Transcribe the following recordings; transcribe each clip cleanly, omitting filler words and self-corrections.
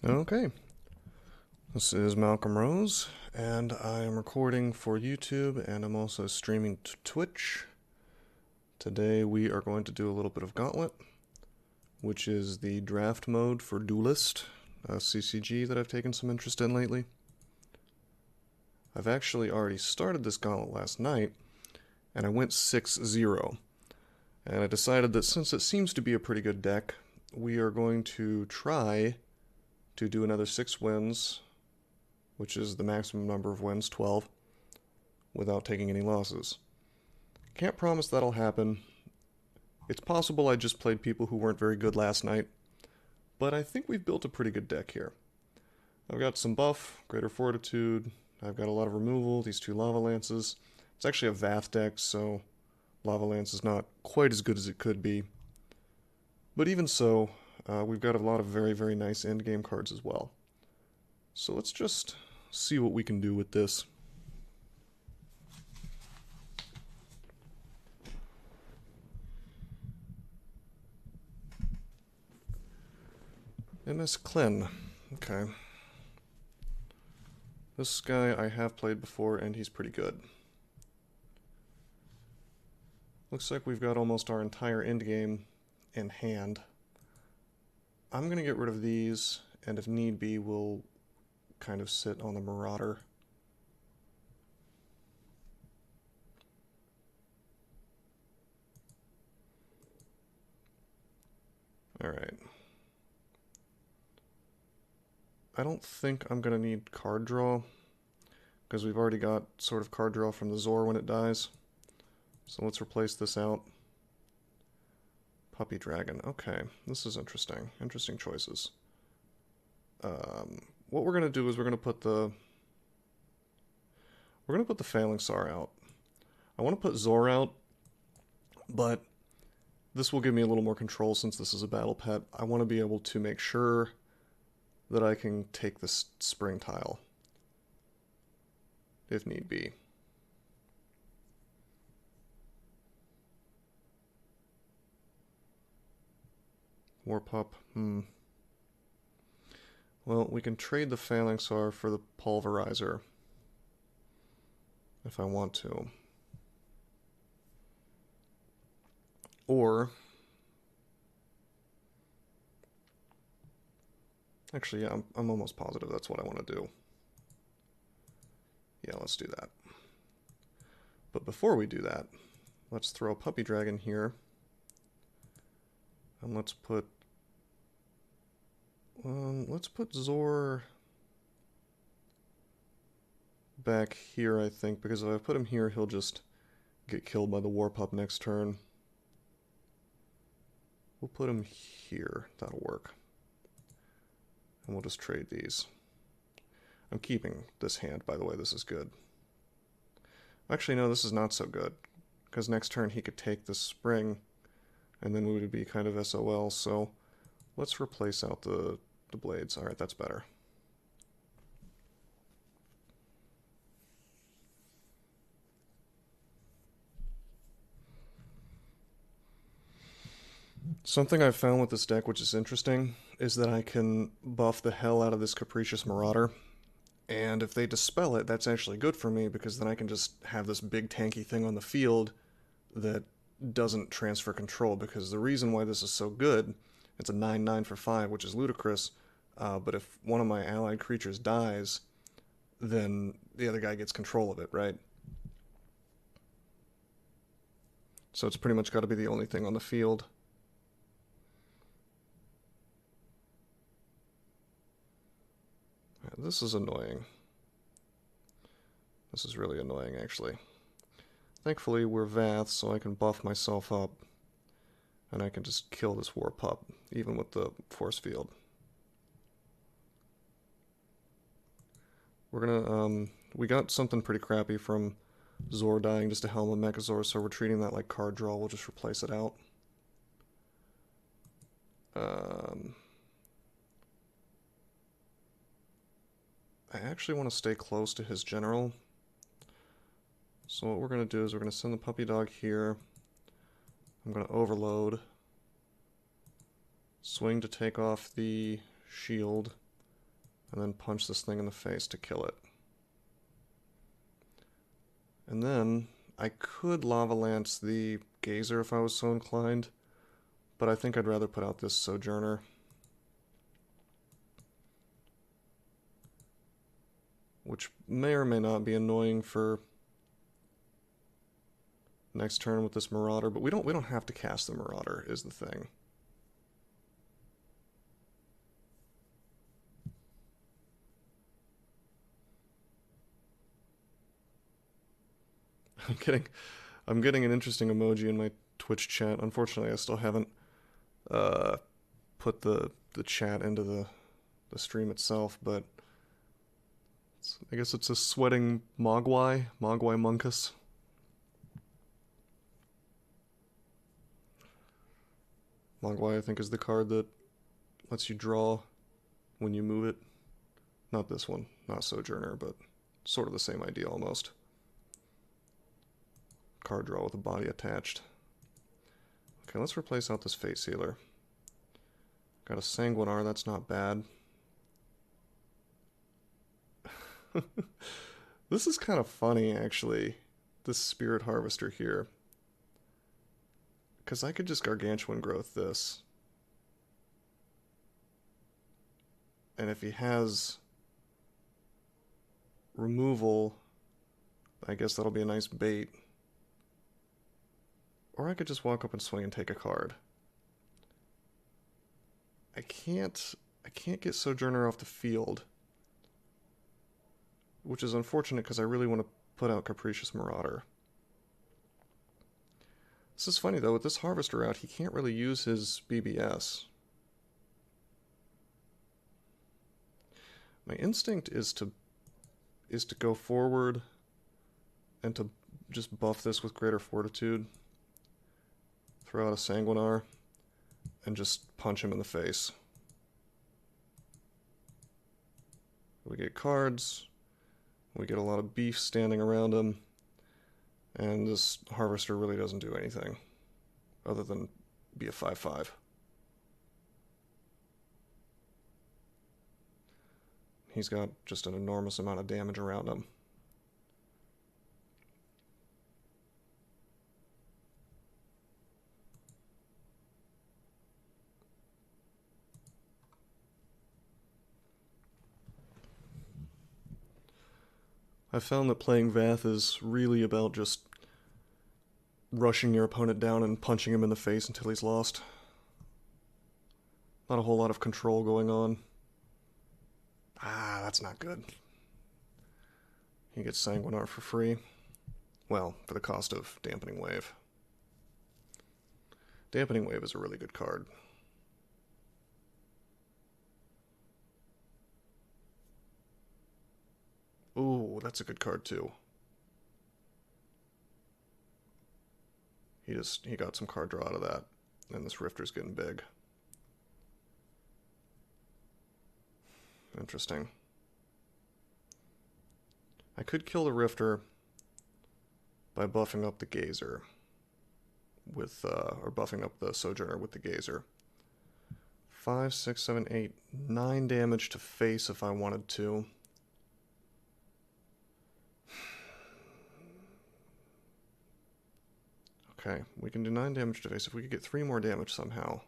Okay, this is Malcolm Rose, and I am recording for YouTube, and I'm also streaming to Twitch. Today we are going to do a little bit of Gauntlet, which is the draft mode for Duelyst, a CCG that I've taken some interest in lately. I've actually already started this Gauntlet last night, and I went 6-0. And I decided that since it seems to be a pretty good deck, we are going to try to do another 6 wins, which is the maximum number of wins, 12, without taking any losses. Can't promise that'll happen. It's possible I just played people who weren't very good last night, but I think we've built a pretty good deck here. I've got some buff, greater fortitude, I've got a lot of removal, these 2 lava lances. It's actually a Vaath deck, so lava lance is not quite as good as it could be. But even so, we've got a lot of very, very nice endgame cards as well. So let's just see what we can do with this. MS Klin. Okay. This guy I have played before, and he's pretty good. Looks like we've got almost our entire endgame in hand. I'm going to get rid of these, and if need be, we'll kind of sit on the Marauder. Alright. I don't think I'm going to need card draw, because we've already got sort of card draw from the Zor when it dies. So let's replace this out. Puppy Dragon. Okay, this is interesting. Interesting choices. What we're going to do is we're going to put the Failing Sar out. I want to put Zor out, but this will give me a little more control since this is a battle pet. I want to be able to make sure that I can take this spring tile if need be. War Pup. Well, we can trade the Failing Sar for the Pulverizer if I want to. Or actually, yeah, I'm almost positive that's what I want to do. Yeah, let's do that. But before we do that, let's throw a Puppy Dragon here. And let's put Zor back here, I think, because if I put him here, he'll just get killed by the War Pup next turn. We'll put him here. That'll work. And we'll just trade these. I'm keeping this hand, by the way. This is good. Actually, no, this is not so good, because next turn he could take this spring, and then we would be kind of SOL, so let's replace out the blades. Alright, that's better. Something I've found with this deck, which is interesting, is that I can buff the hell out of this Capricious Marauder. And if they dispel it, that's actually good for me, because then I can just have this big tanky thing on the field that doesn't transfer control, because the reason why this is so good, it's a 9/9 for 5, which is ludicrous, but if one of my allied creatures dies, then the other guy gets control of it, right? So it's pretty much got to be the only thing on the field. This is annoying. This is really annoying, actually. Thankfully, we're Vaath, so I can buff myself up, and I can just kill this War Pup, even with the force field. We're gonna, we got something pretty crappy from Zor dying just to Helm of Mechazor, so we're treating that like card draw. We'll just replace it out. I actually want to stay close to his general. So what we're going to do is we're going to send the puppy dog here. I'm going to overload. Swing to take off the shield. and then punch this thing in the face to kill it. And then I could Lava Lance the Gazer if I was so inclined, but I think I'd rather put out this Sojourner. Which may or may not be annoying for next turn with this Marauder, but we don't have to cast the Marauder, is the thing. I'm getting an interesting emoji in my Twitch chat. Unfortunately, I still haven't put the chat into the stream itself, but I guess it's a sweating Mogwai Monkus. Mogwai, I think, is the card that lets you draw when you move it. Not this one, not Sojourner, but sort of the same idea almost. Card draw with a body attached. Okay, let's replace out this Fate Sealer. Got a Sanguinar, that's not bad. This is kind of funny, actually, this Spirit Harvester here. Because I could just Gargantuan Growth this. And if he has removal, I guess that'll be a nice bait. Or I could just walk up and swing and take a card. I can't get Sojourner off the field, which is unfortunate because I really want to put out Capricious Marauder. This is funny though, with this Harvester out, he can't really use his BBS. My instinct is to go forward and to just buff this with Greater Fortitude. Throw out a Sanguinar and just punch him in the face. We get cards, we get a lot of beef standing around him, and this Harvester really doesn't do anything other than be a 5/5. He's got just an enormous amount of damage around him. I found that playing Vaath is really about just rushing your opponent down and punching him in the face until he's lost. Not a whole lot of control going on. Ah, that's not good. He gets Sanguinar for free. Well, for the cost of Dampening Wave. Dampening Wave is a really good card. Ooh, that's a good card too. He got some card draw out of that, and this Rifter's getting big. Interesting. I could kill the Rifter by buffing up the Gazer with, or buffing up the Sojourner with the Gazer. 5, 6, 7, 8, 9 damage to face if I wanted to. Okay, we can do 9 damage to face if we could get 3 more damage somehow.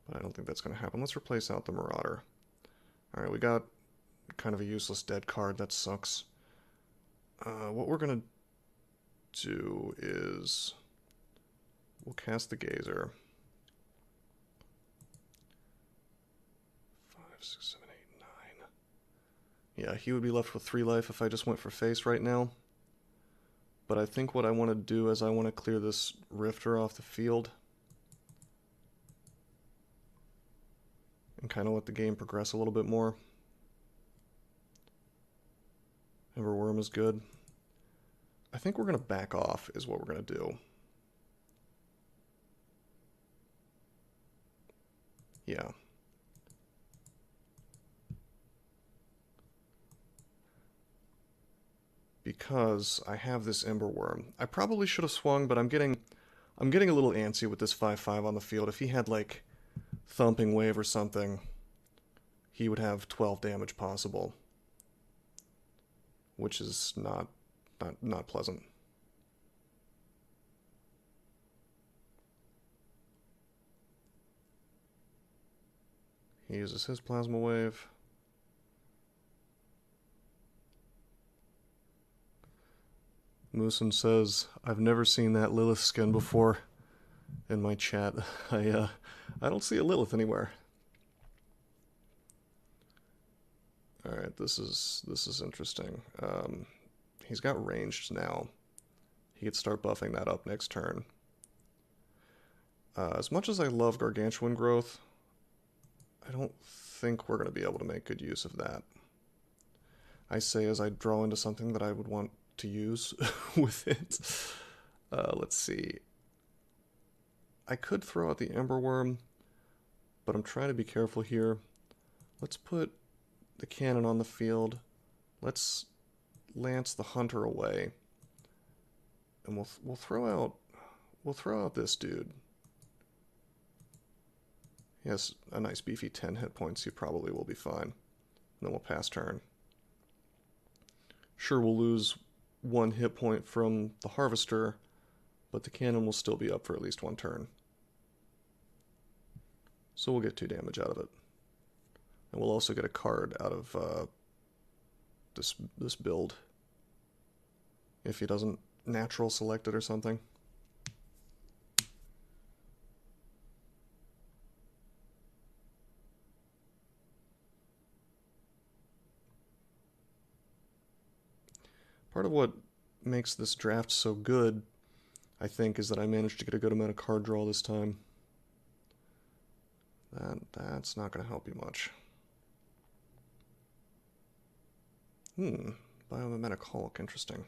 But I don't think that's going to happen. Let's replace out the Marauder. Alright, we got kind of a useless dead card. That sucks. What we're going to do is we'll cast the Gazer. 5, 6, 7, 8, 9. Yeah, he would be left with 3 life if I just went for face right now. But I think what I want to do is I want to clear this Rifter off the field and kind of let the game progress a little bit more. Everworm is good. I think we're going to back off is what we're going to do. Yeah. Because I have this Emberworm. I probably should have swung, but I'm getting a little antsy with this 5/5 on the field. If he had like Thumping Wave or something, he would have 12 damage possible, which is not pleasant. He uses his plasma wave. Moosin says, "I've never seen that Lilith skin before." In my chat, I don't see a Lilith anywhere. All right, this is interesting. He's got ranged now. He could start buffing that up next turn. As much as I love Gargantuan growth, I don't think we're going to be able to make good use of that. I say as I draw into something that I would want to use with it. Let's see. I could throw out the Ember Worm, but I'm trying to be careful here. Let's put the cannon on the field. Let's lance the hunter away, and we'll throw out this dude. He has a nice beefy 10 hit points. He probably will be fine. And then we'll pass turn. Sure, we'll lose 1 hit point from the Harvester, but the cannon will still be up for at least 1 turn. So we'll get 2 damage out of it. And we'll also get a card out of this build. If he doesn't natural select it or something. Part of what makes this draft so good, I think, is that I managed to get a good amount of card draw this time. That's not going to help you much. Biomimetic Hulk, interesting.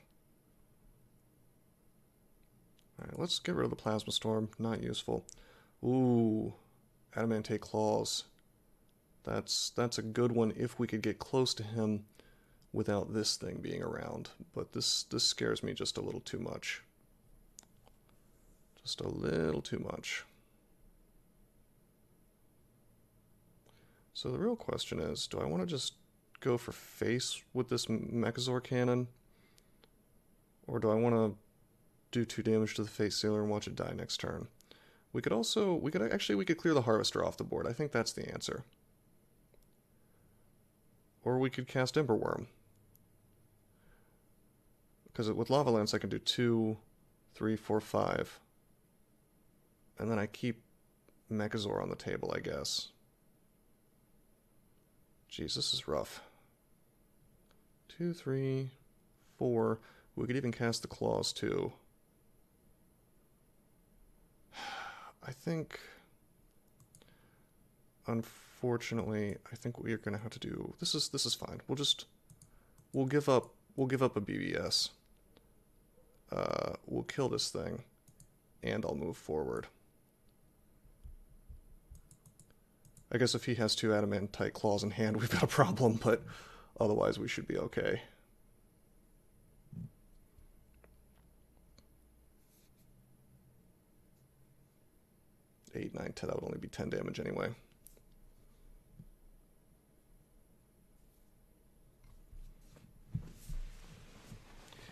Alright, let's get rid of the Plasma Storm, not useful. Ooh, Adamantate Claws. That's a good one if we could get close to him without this thing being around. But this scares me just a little too much. Just a little too much. So the real question is, do I want to just go for face with this Mechazor cannon? Or do I want to do 2 damage to the Face Sealer and watch it die next turn? We could clear the Harvester off the board. I think that's the answer. Or we could cast Ember Worm. Because with Lava Lance I can do 2, 3, 4, 5. And then I keep Mechazor on the table, I guess. Jeez, this is rough. 2, 3, 4. We could even cast the Claws too. I think, unfortunately, I think we are going to have to do this is fine. We'll give up a BBS. We'll kill this thing, and I'll move forward. I guess if he has 2 Adamantite Claws in hand, we've got a problem, but otherwise we should be okay. Eight, 9, 10, that would only be 10 damage anyway.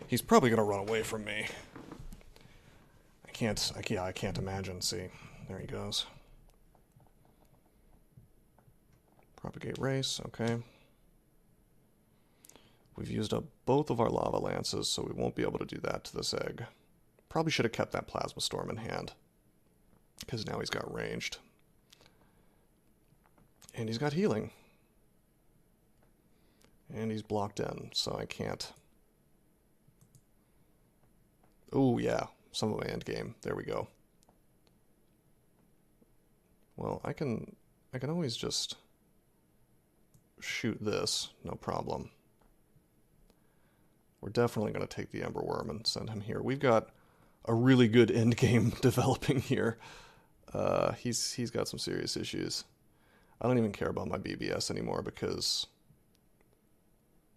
He's probably gonna run away from me. I can't imagine. See, there he goes. Propagate Race, okay. We've used up both of our Lava Lances, so we won't be able to do that to this egg. Probably should have kept that Plasma Storm in hand, because now he's got ranged. And he's got healing. And he's blocked in, so I can't. Oh yeah, some of my end game. There we go. Well, I can always just shoot this, no problem. We're definitely going to take the Ember Worm and send him here. We've got a really good end game developing here. He's got some serious issues. I don't even care about my BBS anymore because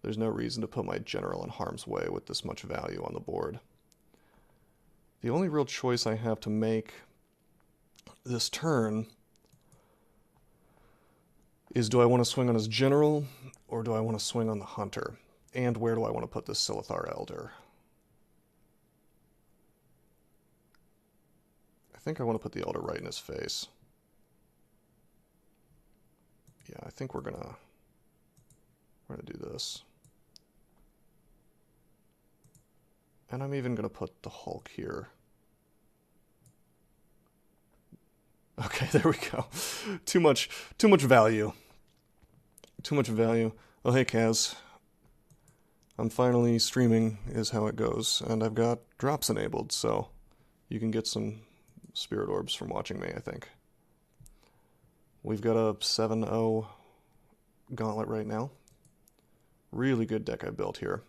there's no reason to put my general in harm's way with this much value on the board. The only real choice I have to make this turn is, do I want to swing on his general, or do I want to swing on the hunter? And where do I want to put this Silithar Elder? I think I want to put the Elder right in his face. Yeah, I think we're gonna do this. And I'm even gonna put the Hulk here. Okay, there we go. Too much value. Too much value. Oh, hey, Kaz. I'm finally streaming, is how it goes. And I've got drops enabled, so you can get some spirit orbs from watching me, I think. We've got a 7-0 Gauntlet right now. Really good deck I built here.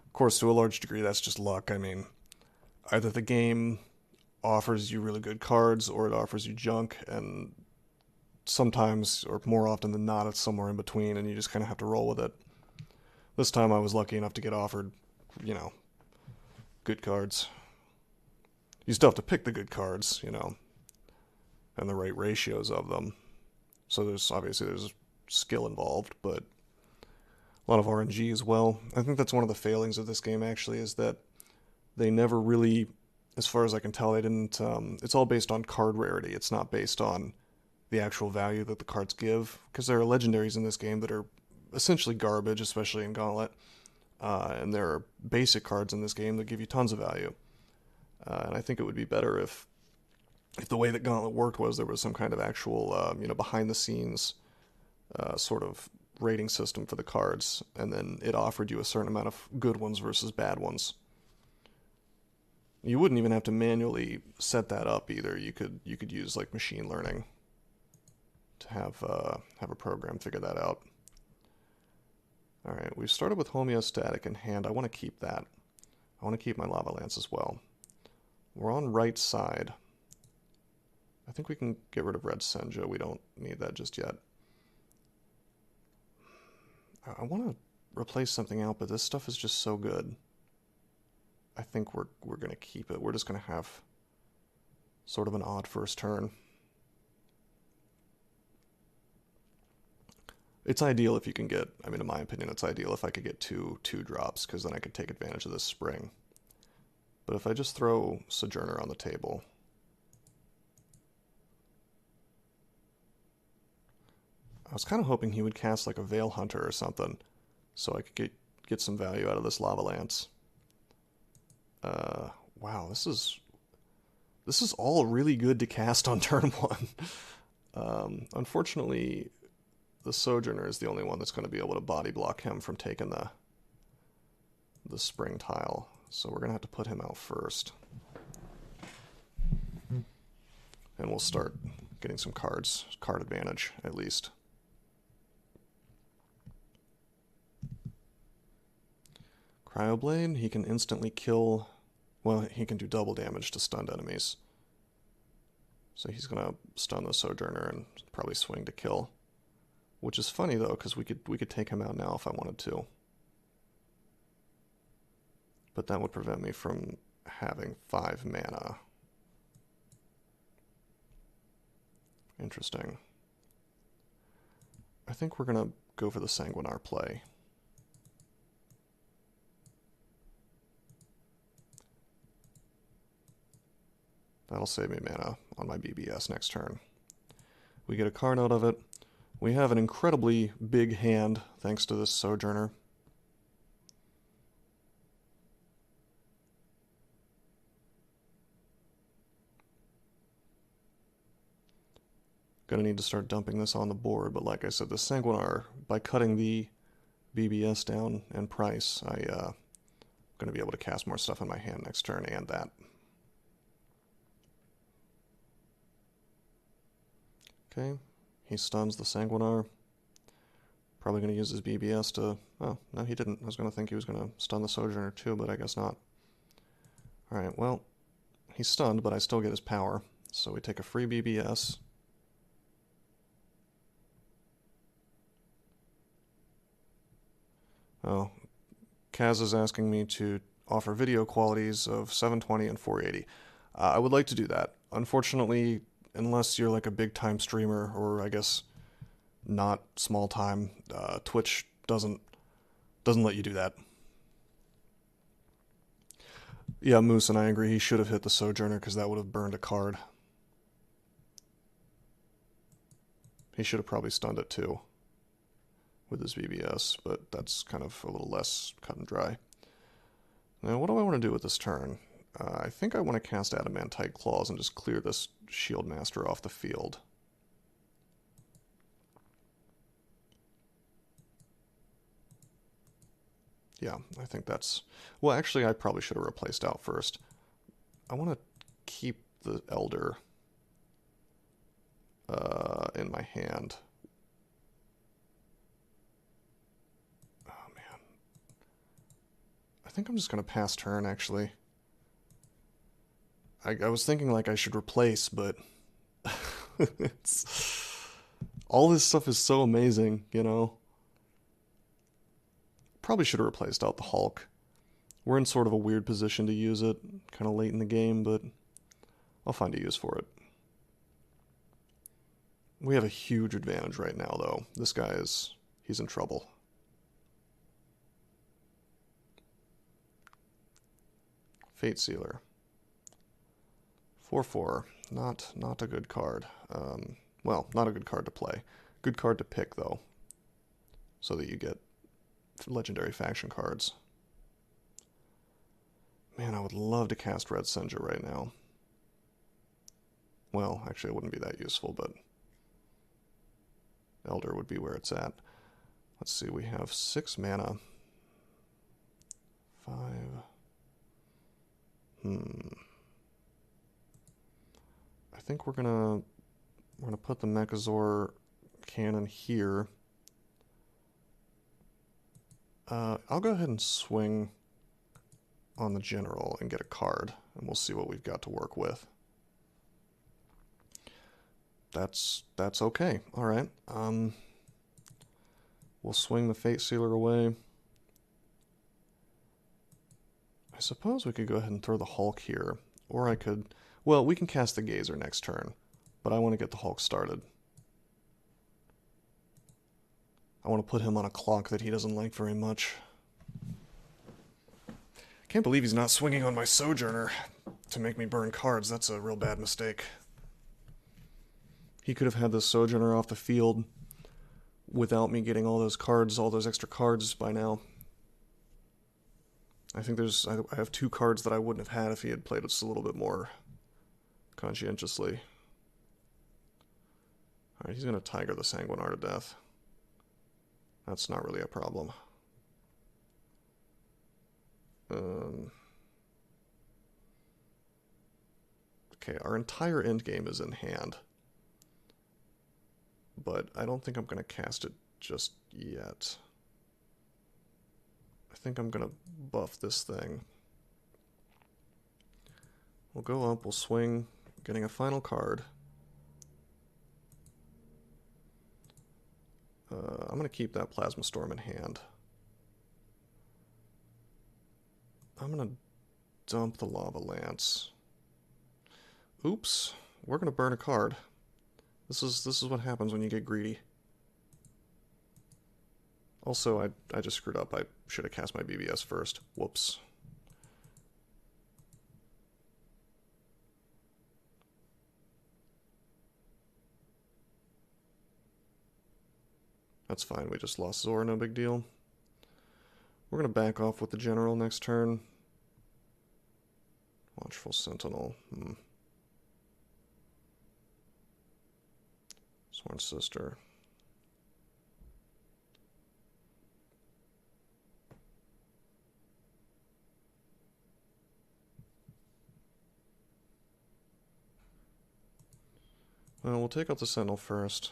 Of course, to a large degree, that's just luck. I mean, either the game offers you really good cards or it offers you junk, and sometimes, or more often than not, it's somewhere in between, and you just kind of have to roll with it. This time I was lucky enough to get offered, you know, good cards. You still have to pick the good cards, you know, and the right ratios of them. So there's skill involved, but a lot of RNG as well. I think that's one of the failings of this game, actually, is that they never really, as far as I can tell, they didn't, it's all based on card rarity. It's not based on the actual value that the cards give, because there are legendaries in this game that are essentially garbage, especially in Gauntlet, and there are basic cards in this game that give you tons of value. And I think it would be better if the way that Gauntlet worked was there was some kind of actual, behind-the-scenes sort of rating system for the cards, and then it offered you a certain amount of good ones versus bad ones. You wouldn't even have to manually set that up either. You could use like machine learning to have a program figure that out. All right, we've started with homeostatic in hand. I want to keep that. I want to keep my Lava Lance as well. We're on right side. I think we can get rid of Red Senja. We don't need that just yet. I want to replace something out, but this stuff is just so good. I think we're going to keep it. We're just going to have sort of an odd first turn. It's ideal if you can get, I mean, in my opinion, it's ideal if I could get two drops, because then I could take advantage of this spring. But if I just throw Sojourner on the table, I was kind of hoping he would cast like a Veil Hunter or something, so I could get some value out of this Lava Lance. Wow, this is all really good to cast on turn one. Unfortunately, the Sojourner is the only one that's going to be able to body block him from taking the spring tile. So we're going to have to put him out first. And we'll start getting some card advantage, at least. Cryoblade, he can instantly kill, well, he can do double damage to stunned enemies. So he's going to stun the Sojourner and probably swing to kill. Which is funny, though, because we could take him out now if I wanted to. But that would prevent me from having 5 mana. Interesting. I think we're going to go for the Sanguinar play. That'll save me mana on my BBS next turn. We get a card out of it. We have an incredibly big hand thanks to this Sojourner. Gonna need to start dumping this on the board, but like I said, the Sanguinar, by cutting the BBS down in price, I'm gonna be able to cast more stuff in my hand next turn, and that. Okay, he stuns the Sanguinar. Probably gonna use his BBS to, oh, no he didn't. I was gonna think he was gonna stun the Sojourner too, but I guess not. Alright, well, he's stunned, but I still get his power. So we take a free BBS. Oh, Kaz is asking me to offer video qualities of 720 and 480. I would like to do that. Unfortunately, unless you're like a big time streamer, or I guess not small time, Twitch doesn't let you do that. Yeah, Moose, and I agree. He should have hit the Sojourner because that would have burned a card. He should have probably stunned it too with his VBS, but that's kind of a little less cut and dry. Now, what do I want to do with this turn? I think I want to cast Adamantite Claws and just clear this Shield Master off the field. Yeah, I think that's... Well, actually, I probably should have replaced out first. I want to keep the Elder in my hand. Oh, man. I think I'm just going to pass turn, actually. I was thinking, like, I should replace, but... all this stuff is so amazing, you know? Probably should have replaced out the Hulk. We're in sort of a weird position to use it, kind of late in the game, but I'll find a use for it. We have a huge advantage right now, though. This guy he's in trouble. Fate Sealer. 4/4. Not a good card. Well, not a good card to play. Good card to pick, though, so that you get legendary faction cards. Man, I would love to cast Red Senja right now. Well, actually, it wouldn't be that useful, but Elder would be where it's at. Let's see, we have 6 mana. 5. I think we're gonna put the Mechazor cannon here. I'll go ahead and swing on the general and get a card, and we'll see what we've got to work with. That's okay. All right. We'll swing the Fate Sealer away. I suppose we could go ahead and throw the Hulk here, or I could... Well, we can cast the Gazer next turn, but I want to get the Hulk started. I want to put him on a clock that he doesn't like very much. Can't believe he's not swinging on my Sojourner to make me burn cards. That's a real bad mistake. He could have had the Sojourner off the field without me getting all those cards, all those extra cards by now. I think I have 2 cards that I wouldn't have had if he had played us a little bit more conscientiously. Alright, he's going to Tiger the Sanguinar to death. That's not really a problem. Okay, our entire endgame is in hand. But I don't think I'm going to cast it just yet. I think I'm going to buff this thing. We'll go up, we'll swing, getting a final card. I'm going to keep that Plasma Storm in hand. I'm going to dump the Lava Lance. Oops, we're going to burn a card. This is what happens when you get greedy. Also, I just screwed up. I should have cast my BBS first. Whoops. That's fine, we just lost Zora, no big deal. We're going to back off with the General next turn. Watchful Sentinel. Sworn Sister. Well, we'll take out the Sentinel first.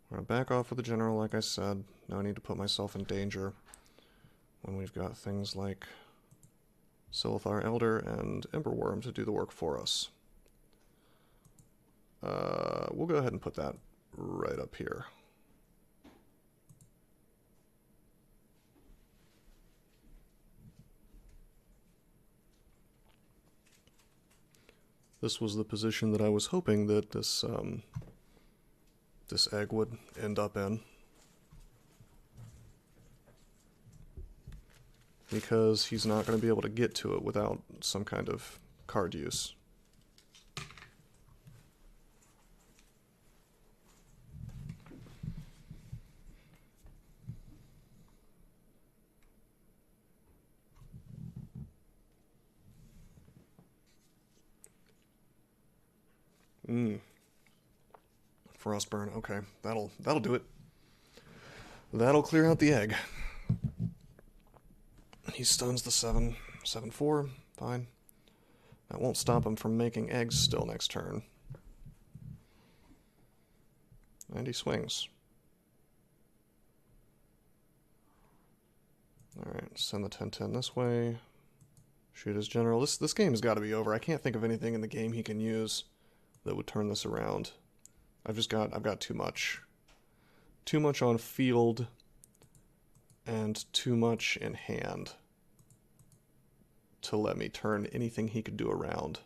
We're going to back off with the General, like I said. No need to put myself in danger when we've got things like Silithar Elder and Emberworm to do the work for us. We'll go ahead and put that right up here. This was the position that I was hoping that this egg would end up in. Because he's not going to be able to get to it without some kind of card use. Frostburn, okay. That'll do it. That'll clear out the egg. He stuns the 7/4, fine. That won't stop him from making eggs still next turn. And he swings. Alright, send the 10/10 this way. Shoot his general. This game has got to be over. I can't think of anything in the game he can use that would turn this around. I've got too much. Too much on field and too much in hand to let me turn anything he could do around.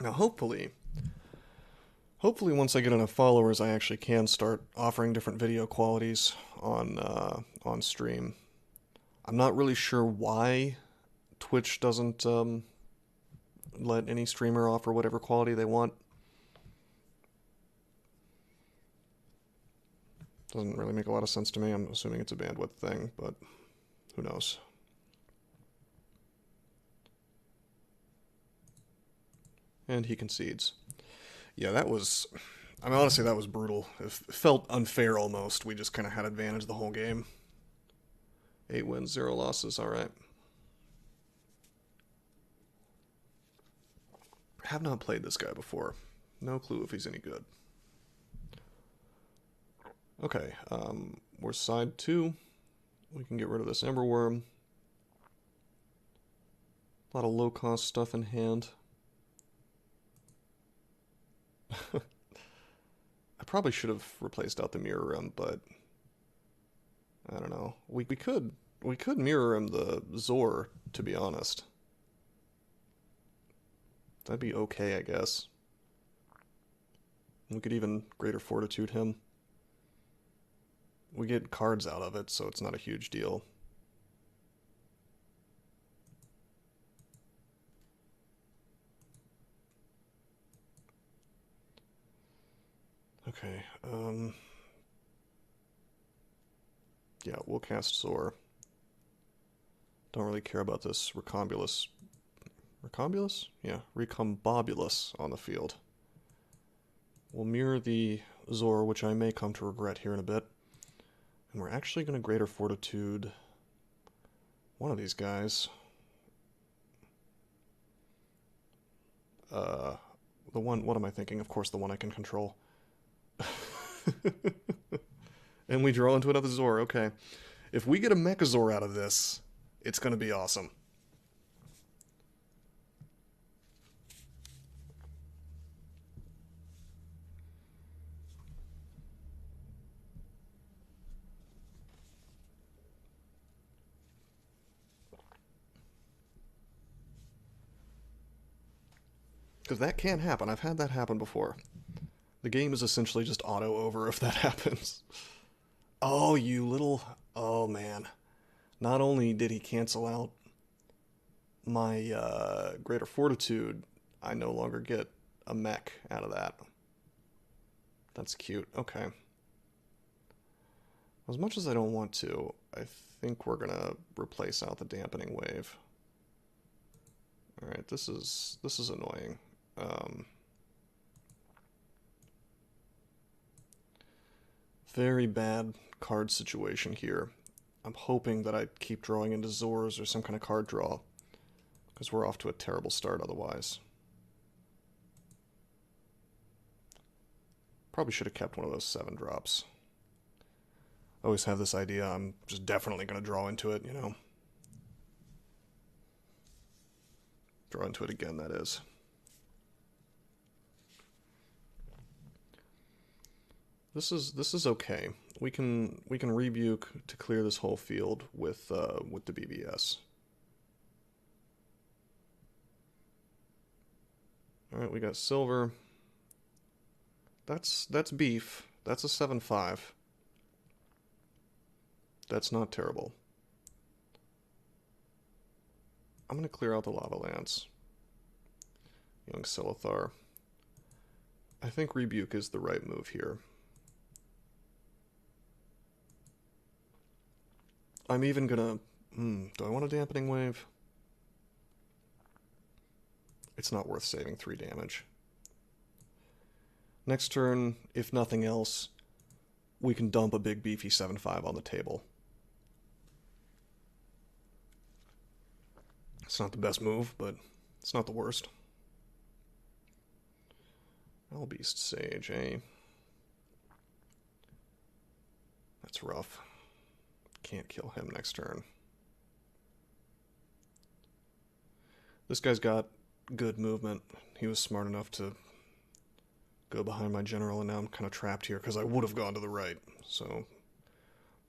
Now hopefully once I get enough followers, I actually can start offering different video qualities on stream. I'm not really sure why Twitch doesn't let any streamer offer whatever quality they want. Doesn't really make a lot of sense to me. I'm assuming it's a bandwidth thing, but who knows. And he concedes. Yeah, that was... I mean, honestly, that was brutal. It felt unfair almost. We just kind of had advantage the whole game. 8 wins, 0 losses, alright. Have not played this guy before. No clue if he's any good. Okay, we're side 2. We can get rid of this Ember Worm. A lot of low-cost stuff in hand. I probably should have replaced out the Mirror Rim, but I don't know. We could Mirror Rim the Zor, to be honest. That'd be okay, I guess. We could even Greater Fortitude him. We get cards out of it, so it's not a huge deal. Okay, yeah, we'll cast Zor. Don't really care about this Recombulus. Recombulus? Yeah, Recombobulus on the field. We'll mirror the Zor, which I may come to regret here in a bit. And we're actually going to Greater Fortitude one of these guys. The one, what am I thinking? Of course, the one I can control. And we draw into another Zor, okay. If we get a Mechazor out of this, it's going to be awesome. Because that can happen. I've had that happen before. The game is essentially just auto-over if that happens. Oh, you little... Oh, man. Not only did he cancel out my Greater Fortitude, I no longer get a mech out of that. That's cute. Okay. As much as I don't want to, I think we're going to replace out the Dampening Wave. Alright, this is annoying. Very bad card situation here. I'm hoping that I keep drawing into Zors or some kind of card draw, because we're off to a terrible start otherwise. Probably should have kept one of those 7-drops. I always have this idea I'm just definitely going to draw into it, you know. Draw into it again, that is. This is okay. We can rebuke to clear this whole field with the BBS. All right, we got silver. That's beef. That's a 7/5. That's not terrible. I'm gonna clear out the Lava Lance. Young Silithar. I think rebuke is the right move here. I'm even gonna... do I want a dampening wave? It's not worth saving 3 damage. Next turn, if nothing else, we can dump a big beefy 7/5 on the table. It's not the best move, but it's not the worst. Beast Sage, eh? That's rough. Can't kill him next turn. This guy's got good movement. He was smart enough to go behind my general, and now I'm kind of trapped here because I would have gone to the right. So,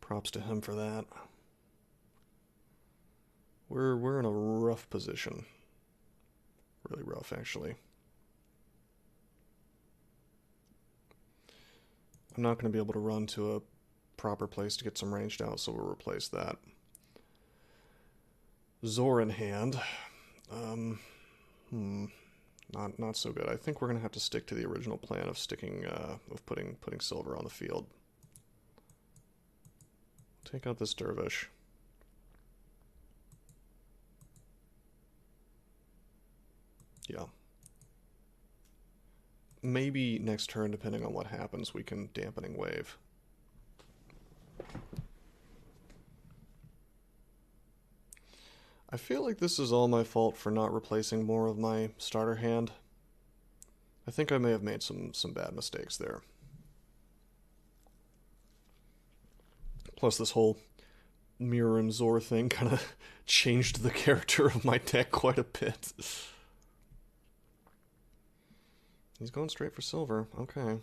props to him for that. We're in a rough position. Really rough, actually. I'm not going to be able to run to a proper place to get some ranged out, so we'll replace that. Zor in hand. Not so good. I think we're going to have to stick to the original plan of putting silver on the field. Take out this dervish. Yeah. Maybe next turn, depending on what happens, we can dampening wave. I feel like this is all my fault for not replacing more of my starter hand. I think I may have made some bad mistakes there. Plus this whole Mirror and Zor thing kind of changed the character of my deck quite a bit. He's going straight for silver. Okay.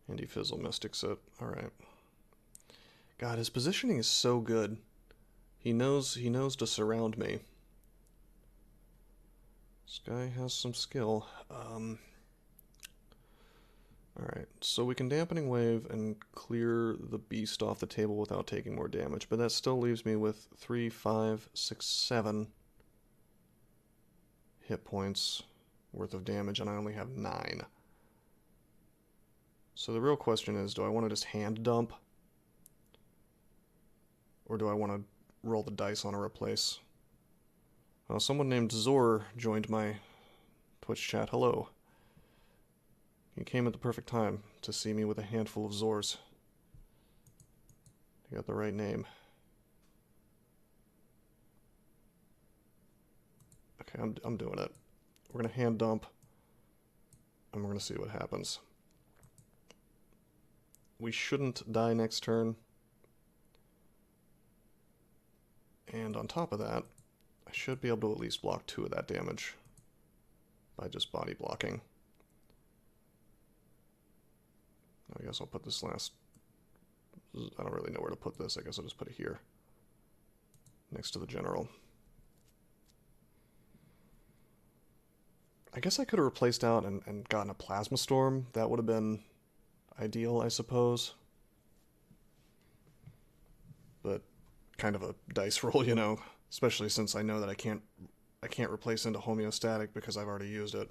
And he Fizzle Mystics it. Alright. God, his positioning is so good. He knows to surround me. This guy has some skill. Alright, so we can dampening wave and clear the beast off the table without taking more damage, but that still leaves me with 3, 5, 6, 7 hit points worth of damage, and I only have 9. So the real question is, do I want to just hand dump? Or do I want to roll the dice on a replace? Well, someone named Zor joined my Twitch chat. Hello. You came at the perfect time to see me with a handful of Zors. You got the right name. Okay, I'm doing it. We're gonna hand dump, and we're gonna see what happens. We shouldn't die next turn. And on top of that, I should be able to at least block 2 of that damage by just body blocking. I guess I'll put this last... I don't really know where to put this. I guess I'll just put it here. Next to the general. I guess I could have replaced out and gotten a Plasma Storm. That would have been ideal, I suppose. But kind of a dice roll, you know. Especially since I know that I can't replace into homeostatic because I've already used it.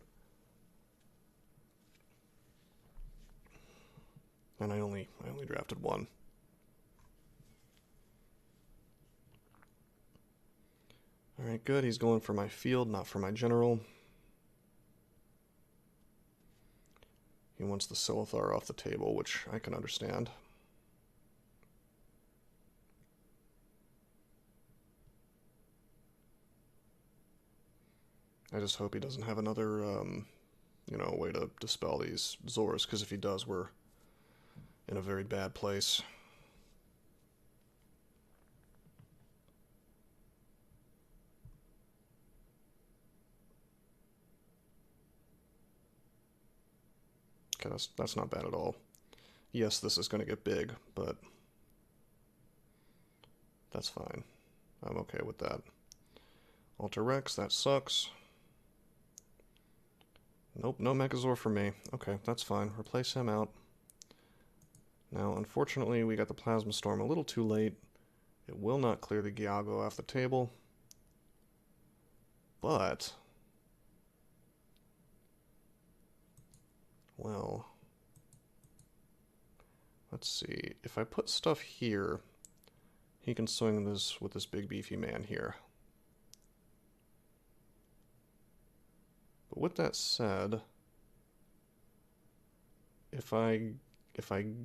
And I only drafted 1. Alright, good. He's going for my field, not for my general. He wants the Silithar off the table, which I can understand. I just hope he doesn't have another you know, a way to dispel these Zors, because if he does, we're in a very bad place. Okay, that's not bad at all. Yes, this is going to get big, but that's fine. I'm okay with that. Alter Rex, that sucks. Nope, no Megazord for me. Okay, that's fine. Replace him out. Now, unfortunately, we got the Plasma Storm a little too late. It will not clear the Giago off the table. But, well, let's see. If I put stuff here, he can swing this with this big beefy man here. But with that said, if I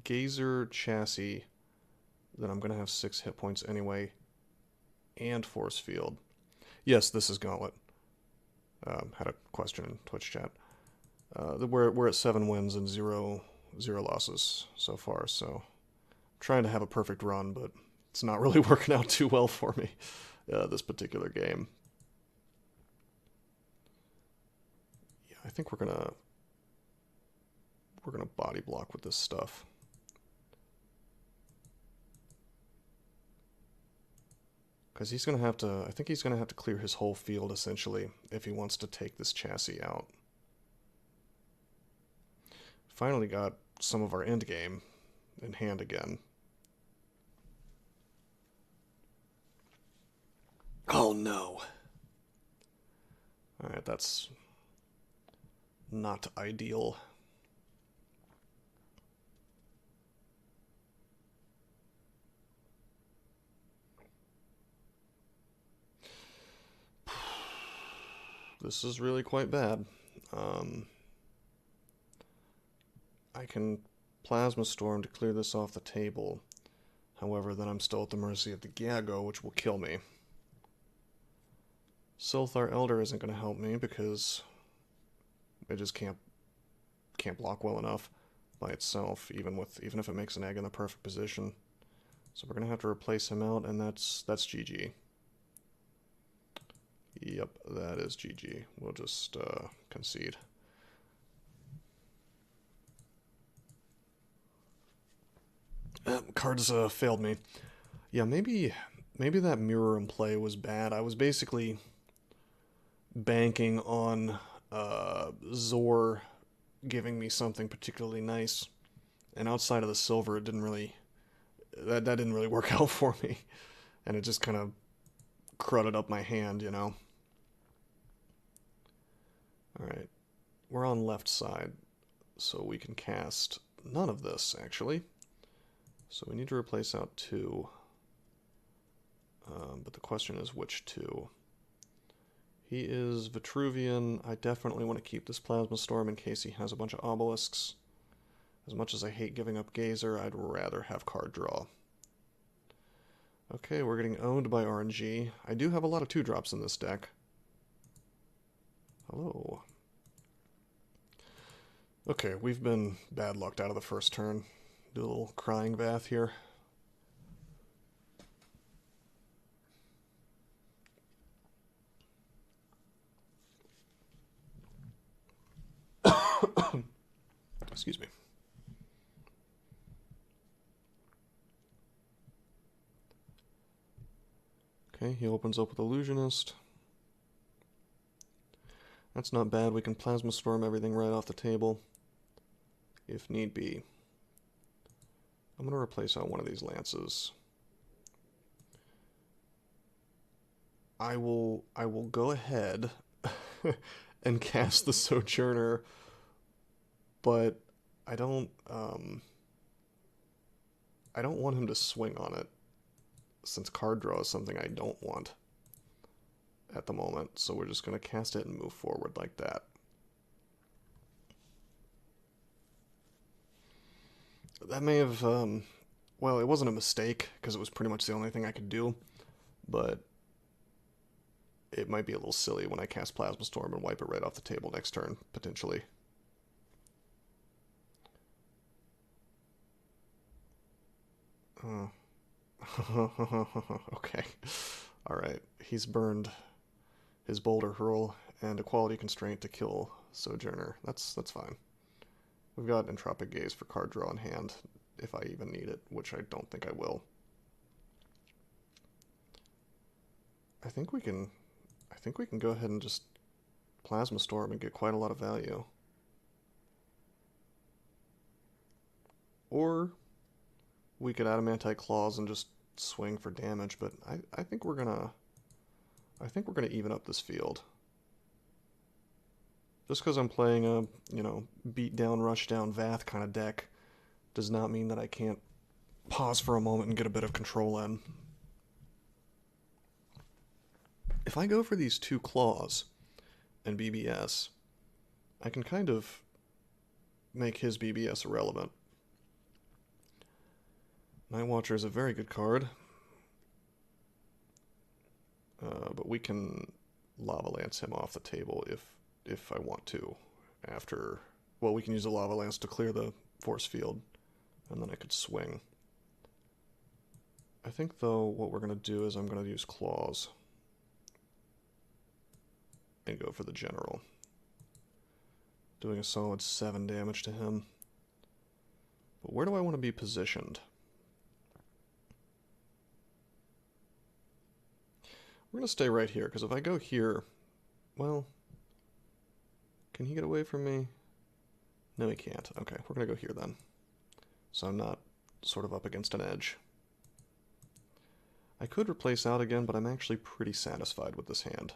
Gazer Chassis, then I'm going to have 6 hit points anyway, and Force Field. Yes, this is Gauntlet. Had a question in Twitch chat. We're at 7 wins and 0 losses so far, so I'm trying to have a perfect run, but it's not really working out too well for me this particular game. Yeah, I think we're gonna body block with this stuff. Because he's going to have to, I think he's going to have to clear his whole field, essentially, if he wants to take this chassis out. Finally got some of our end game in hand again. Oh no. Alright, that's not ideal. This is really quite bad. I can Plasma Storm to clear this off the table. However, then I'm still at the mercy of the Giago, which will kill me. Silthar Elder isn't going to help me because it just can't block well enough by itself, even if it makes an egg in the perfect position. So we're going to have to replace him out, and that's GG. Yep, that is GG. We'll just concede. Cards failed me. Yeah, maybe that mirror in play was bad. I was basically banking on Zor giving me something particularly nice, and outside of the silver, it didn't really that didn't really work out for me, and it just kind of crudded up my hand, you know. Alright, we're on left side, so we can cast none of this, actually. So we need to replace out 2. But the question is which 2? He is Vitruvian. I definitely want to keep this Plasma Storm in case he has a bunch of obelisks. As much as I hate giving up Gazer, I'd rather have card draw. Okay, we're getting owned by RNG. I do have a lot of 2-drops in this deck. Hello. Okay, we've been bad lucked out of the first turn. Do a little crying Vaath here. Excuse me. Okay, he opens up with Illusionist. That's not bad. We can Plasma Storm everything right off the table, if need be. I'm going to replace out one of these lances. I will go ahead and cast the Sojourner, but I don't want him to swing on it, since card draw is something I don't want at the moment, so we're just going to cast it and move forward like that. That may have, well, it wasn't a mistake, because it was pretty much the only thing I could do, but it might be a little silly when I cast Plasma Storm and wipe it right off the table next turn, potentially. Okay. Alright. He's burned his Boulder Hurl and a quality constraint to kill Sojourner. That's fine. We've got Entropic Gaze for card draw in hand, if I even need it, which I don't think I will. I think we can go ahead and just Plasma Storm and get quite a lot of value. Or we could Adamantite Claws and just swing for damage, but I think we're gonna even up this field. Just because I'm playing a, you know, beat down, rush down Vaath kind of deck does not mean that I can't pause for a moment and get a bit of control in. If I go for these 2 claws and BBS, I can kind of make his BBS irrelevant. Night Watcher is a very good card, but we can Lava Lance him off the table if I want to. After, well, we can use a Lava Lance to clear the force field, and then I could swing. I think, though, what we're going to do is I'm going to use Claws and go for the General, doing a solid 7 damage to him. But where do I want to be positioned? We're going to stay right here, because if I go here, well, can he get away from me? No, he can't. Okay, we're going to go here then. So I'm not sort of up against an edge. I could replace out again, but I'm actually pretty satisfied with this hand.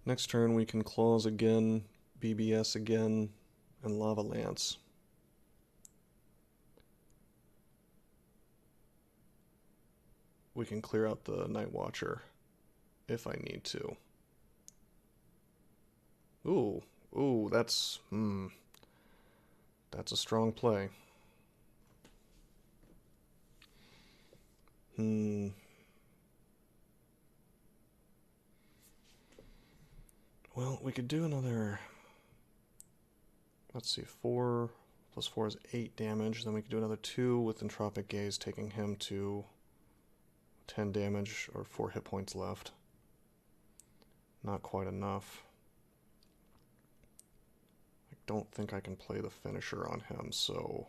Next turn we can Claws again, BBS again, and Lava Lance. We can clear out the Night Watcher if I need to. Ooh, that's a strong play. Well, we could do another, let's see, 4 plus 4 is 8 damage. Then we could do another 2 with Entropic Gaze, taking him to 10 damage or 4 hit points left. Not quite enough. I don't think I can play the finisher on him, so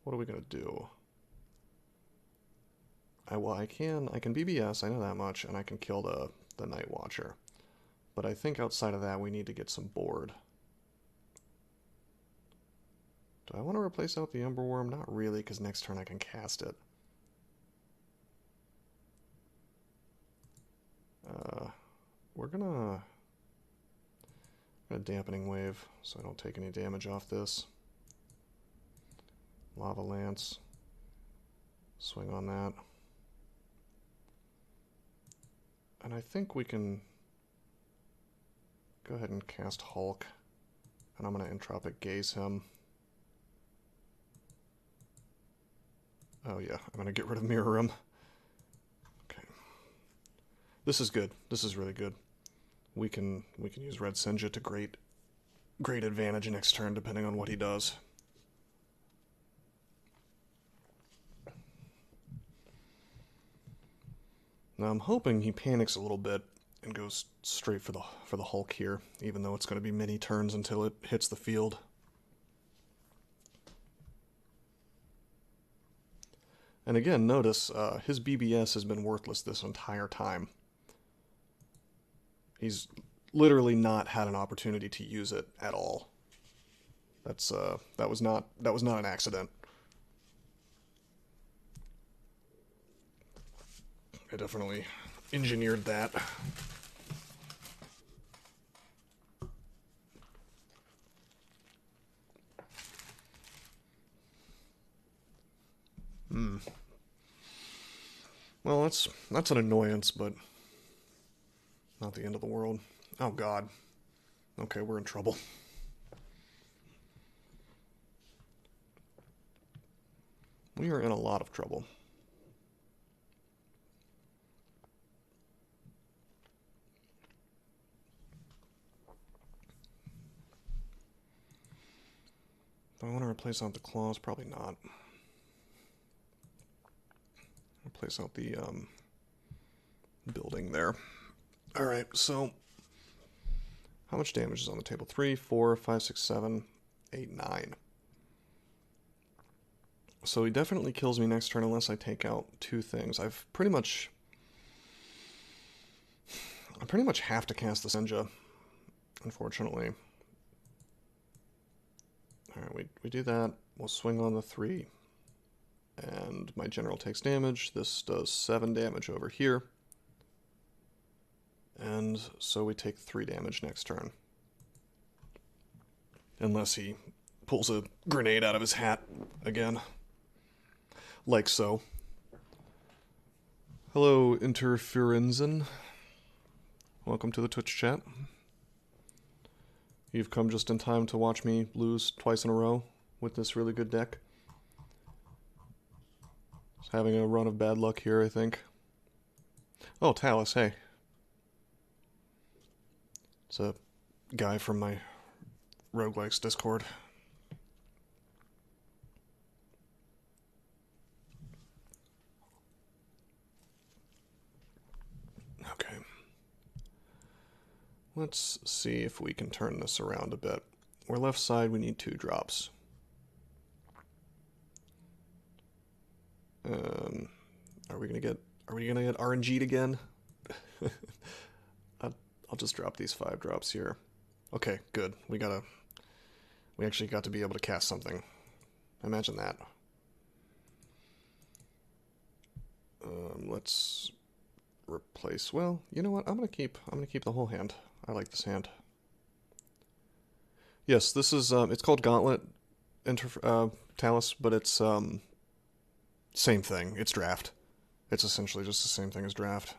what are we going to do? I can BBS, I know that much, and I can kill the Night Watcher. But I think outside of that we need to get some board. Do I want to replace out the Emberworm? Not really, because next turn I can cast it. We're gonna Dampening Wave, so I don't take any damage off this. Lava Lance. Swing on that. And I think we can go ahead and cast Hulk. And I'm going to Entropic Gaze him. Oh yeah, I'm going to get rid of Mirror him. Okay. This is good. This is really good. We can use Red Senja to great advantage next turn, depending on what he does. Now I'm hoping he panics a little bit and goes straight for the Hulk here, even though it's going to be many turns until it hits the field. And again, notice his BBS has been worthless this entire time. He's literally not had an opportunity to use it at all. That was not an accident. I definitely engineered that. Well, that's an annoyance, but not the end of the world. Oh god. Okay, we're in trouble. We are in a lot of trouble. Do I want to replace out the claws? Probably not. Replace out the building there. Alright, so how much damage is on the table? 3, 4, 5, 6, 7, 8, 9. So he definitely kills me next turn unless I take out 2 things. I pretty much have to cast the Senja, unfortunately. Alright, we do that. We'll swing on the 3. And my general takes damage. This does 7 damage over here. And so we take 3 damage next turn. Unless he pulls a grenade out of his hat again. Like so. Hello, Interferenzen. Welcome to the Twitch chat. You've come just in time to watch me lose twice in a row with this really good deck. Just having a run of bad luck here, I think. Oh, Talus, hey. It's a guy from my Roguelikes Discord. Okay. Let's see if we can turn this around a bit. We're left side, we need 2 drops. Are we gonna get RNG'd again? I'll just drop these 5 drops here. Okay, good. We actually got to be able to cast something. Imagine that. Let's replace. Well, you know what? I'm gonna keep the whole hand. I like this hand. Yes, this is it's called Gauntlet, Talus, but it's same thing. It's draft. It's essentially just the same thing as draft.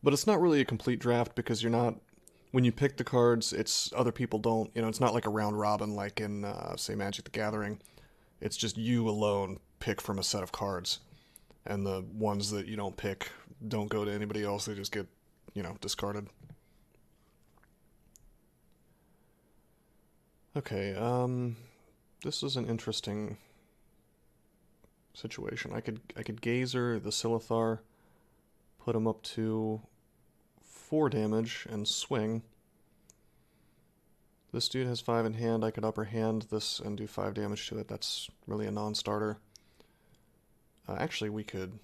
But it's not really a complete draft because you're not, when you pick the cards, it's other people don't, it's not like a round robin like in, say, Magic the Gathering. It's just you alone pick from a set of cards. And the ones that you don't pick don't go to anybody else. They just get, discarded. Okay, this is an interesting situation. I could Gazer the Silithar, put him up to 4 damage and swing. This dude has 5 in hand. I could upper hand this and do 5 damage to it. That's really a non-starter. Actually, we could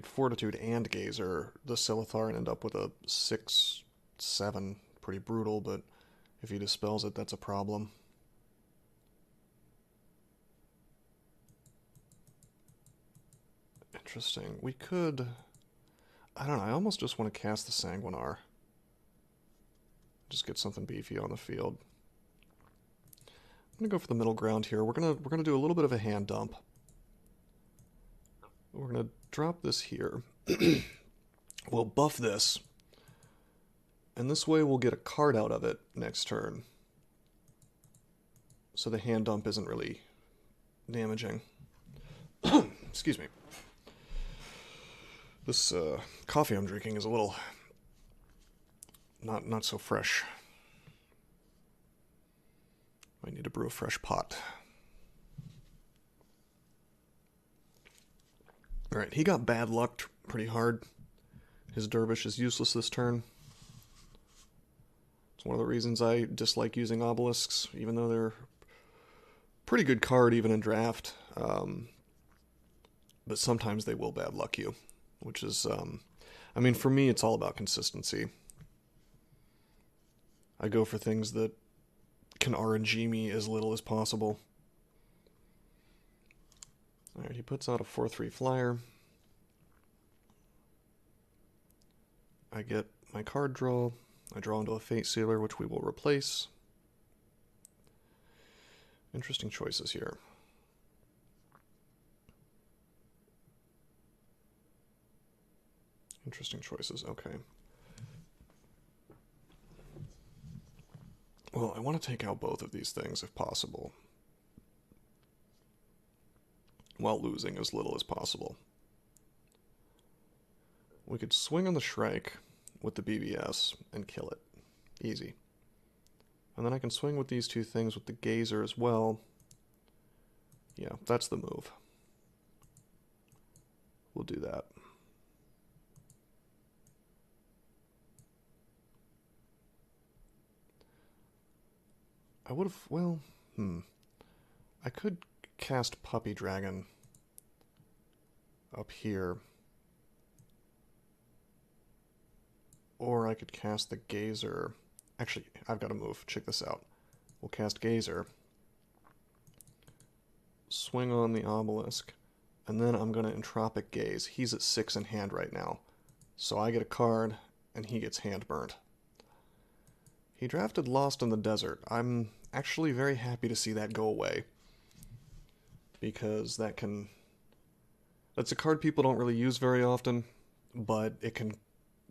Fortitude and Gazer the Silithar and end up with a 6/7. Pretty brutal, but if he dispels it, that's a problem. Interesting. We could... I don't know, I almost just want to cast the Sanguinar. Just get something beefy on the field. I'm gonna go for the middle ground here. We're gonna do a little bit of a hand dump. We're gonna drop this here. We'll buff this. And this way we'll get a card out of it next turn. So the hand dump isn't really damaging. Excuse me. This coffee I'm drinking is a little not so fresh. I need to brew a fresh pot. Alright, he got bad luck pretty hard. His Dervish is useless this turn. It's one of the reasons I dislike using obelisks, even though they're a pretty good card even in draft. But sometimes they will bad luck you, which is, I mean, for me, it's all about consistency. I go for things that can RNG me as little as possible. Alright, he puts out a 4/3 flyer. I get my card draw. I draw into a Fate Sealer, which we will replace. Interesting choices here. Interesting choices, okay. Well, I want to take out both of these things if possible, while losing as little as possible. We could swing on the Shrike with the BBS and kill it. Easy. And then I can swing with these two things with the Gazer as well. Yeah, that's the move. We'll do that. I would have, well, I could cast Puppy Dragon up here. Or I could cast the Gazer. Actually, I've got a move. Check this out. We'll cast Gazer. Swing on the Obelisk. And then I'm going to Entropic Gaze. He's at 6 in hand right now. So I get a card, and he gets hand burnt. He drafted Lost in the Desert. I'm actually very happy to see that go away. Because that's a card people don't really use very often, but it can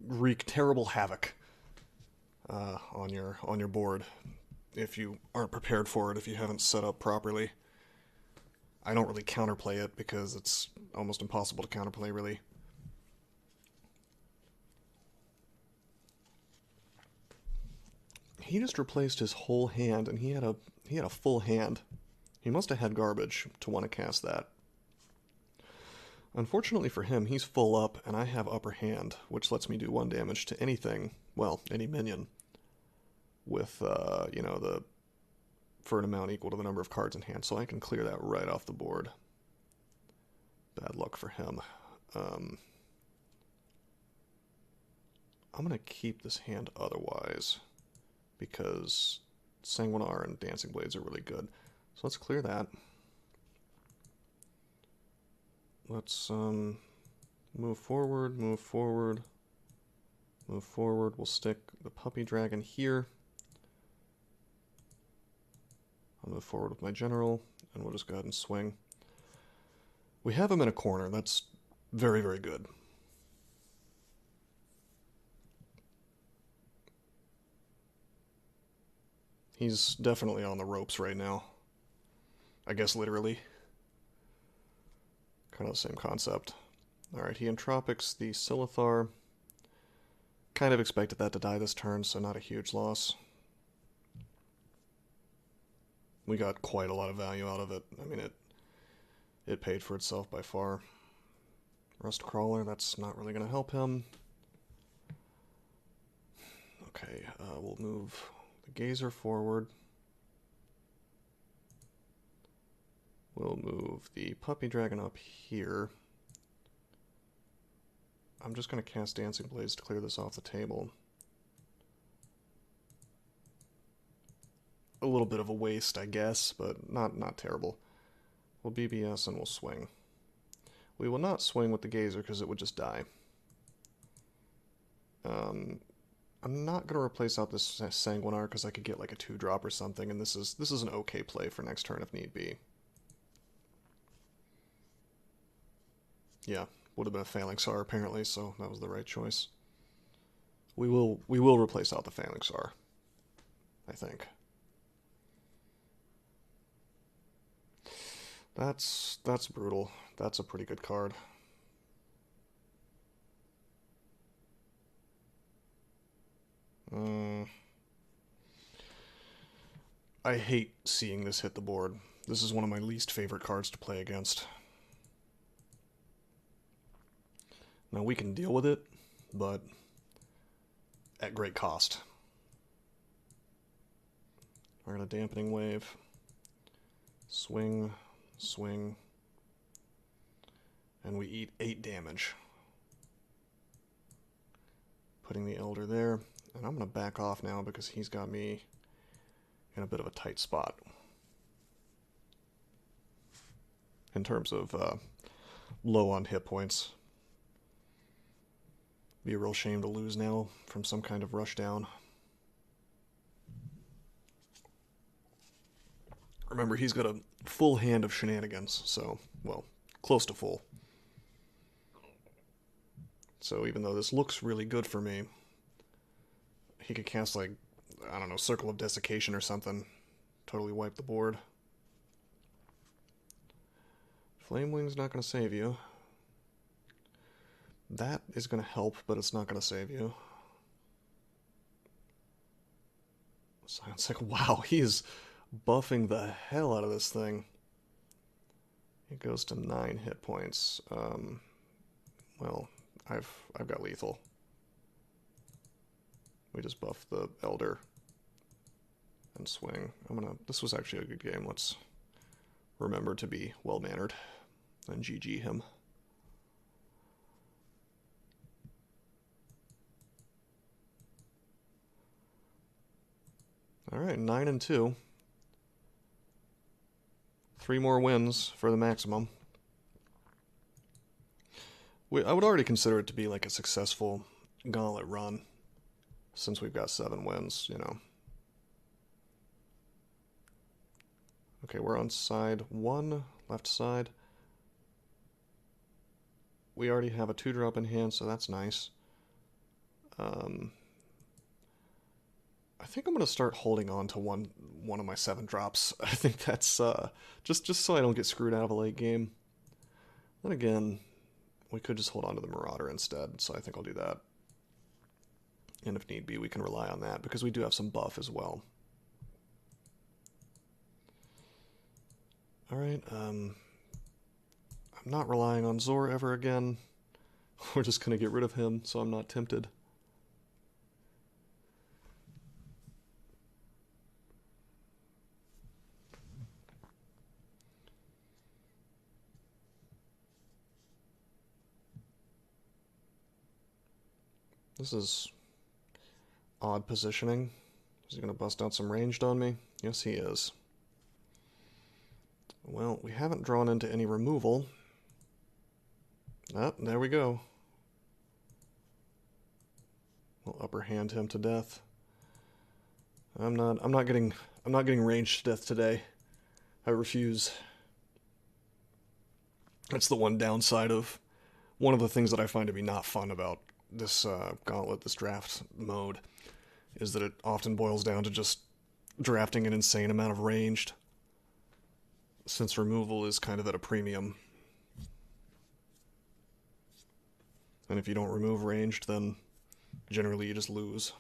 wreak terrible havoc on your board if you aren't prepared for it, if you haven't set up properly. I don't really counterplay it because it's almost impossible to counterplay, really. He just replaced his whole hand, and he had a full hand. He must have had garbage to want to cast that. Unfortunately for him, he's full up, and I have upper hand, which lets me do 1 damage to anything, well, any minion, with, for an amount equal to the number of cards in hand, so I can clear that right off the board. Bad luck for him. I'm going to keep this hand otherwise, because Sanguinar and Dancing Blades are really good. So let's clear that. Let's move forward, move forward, move forward. We'll stick the Puppy Dragon here. I'll move forward with my General, and we'll just go ahead and swing. We have him in a corner. That's very, very good. He's definitely on the ropes right now. I guess literally. Kind of the same concept. Alright, he entropics the Silithar. Kind of expected that to die this turn, so not a huge loss. We got quite a lot of value out of it. I mean, it paid for itself by far. Rust Crawler, that's not really going to help him. Okay, we'll move the Gazer forward. We'll move the Puppy Dragon up here. I'm just going to cast Dancing Blades to clear this off the table. A little bit of a waste, I guess, but not terrible. We'll BBS and we'll swing. We will not swing with the Gazer because it would just die. I'm not going to replace out this Sanguinar because I could get like a 2-drop or something, and this is an okay play for next turn if need be. Yeah, would have been a Phalanxar apparently, so that was the right choice. We will replace out the Phalanxar, I think. That's brutal. That's a pretty good card. I hate seeing this hit the board. This is one of my least favorite cards to play against. Now we can deal with it, but at great cost. We're going to Dampening Wave. Swing, swing. And we eat 8 damage. Putting the Elder there. And I'm going to back off now because he's got me in a bit of a tight spot. In terms of low on hit points. Be a real shame to lose now from some kind of rush down. Remember, he's got a full hand of shenanigans, so, well, close to full. So even though this looks really good for me, he could cast, like, I don't know, Circle of Desiccation or something. Totally wipe the board. Flame Wing's not going to save you. That is going to help, but it's not going to save you. It's like, wow, he is buffing the hell out of this thing. It goes to 9 hit points. Well, I've got lethal. We just buff the Elder and swing. This was actually a good game. Let's remember to be well-mannered and GG him. Alright, 9-2. 3 more wins for the maximum. I would already consider it to be like a successful Gauntlet run, since we've got 7 wins, you know. Okay, we're on side 1, left side. We already have a 2-drop in hand, so that's nice. I think I'm going to start holding on to one of my 7 drops. I think that's just so I don't get screwed out of a late game. Then again, we could just hold on to the Marauder instead, so I think I'll do that. And if need be, we can rely on that, because we do have some buff as well. Alright, I'm not relying on Zor ever again. We're just going to get rid of him, so I'm not tempted. This is odd positioning. Is he going to bust out some ranged on me? Yes, he is. Well, we haven't drawn into any removal. Ah, there we go. We'll upper hand him to death. I'm not getting ranged to death today. I refuse. That's the one downside of one of the things that I find to be not fun about this Gauntlet, this draft mode, is that it often boils down to just drafting an insane amount of ranged, since removal is kind of at a premium. And if you don't remove ranged, then generally you just lose.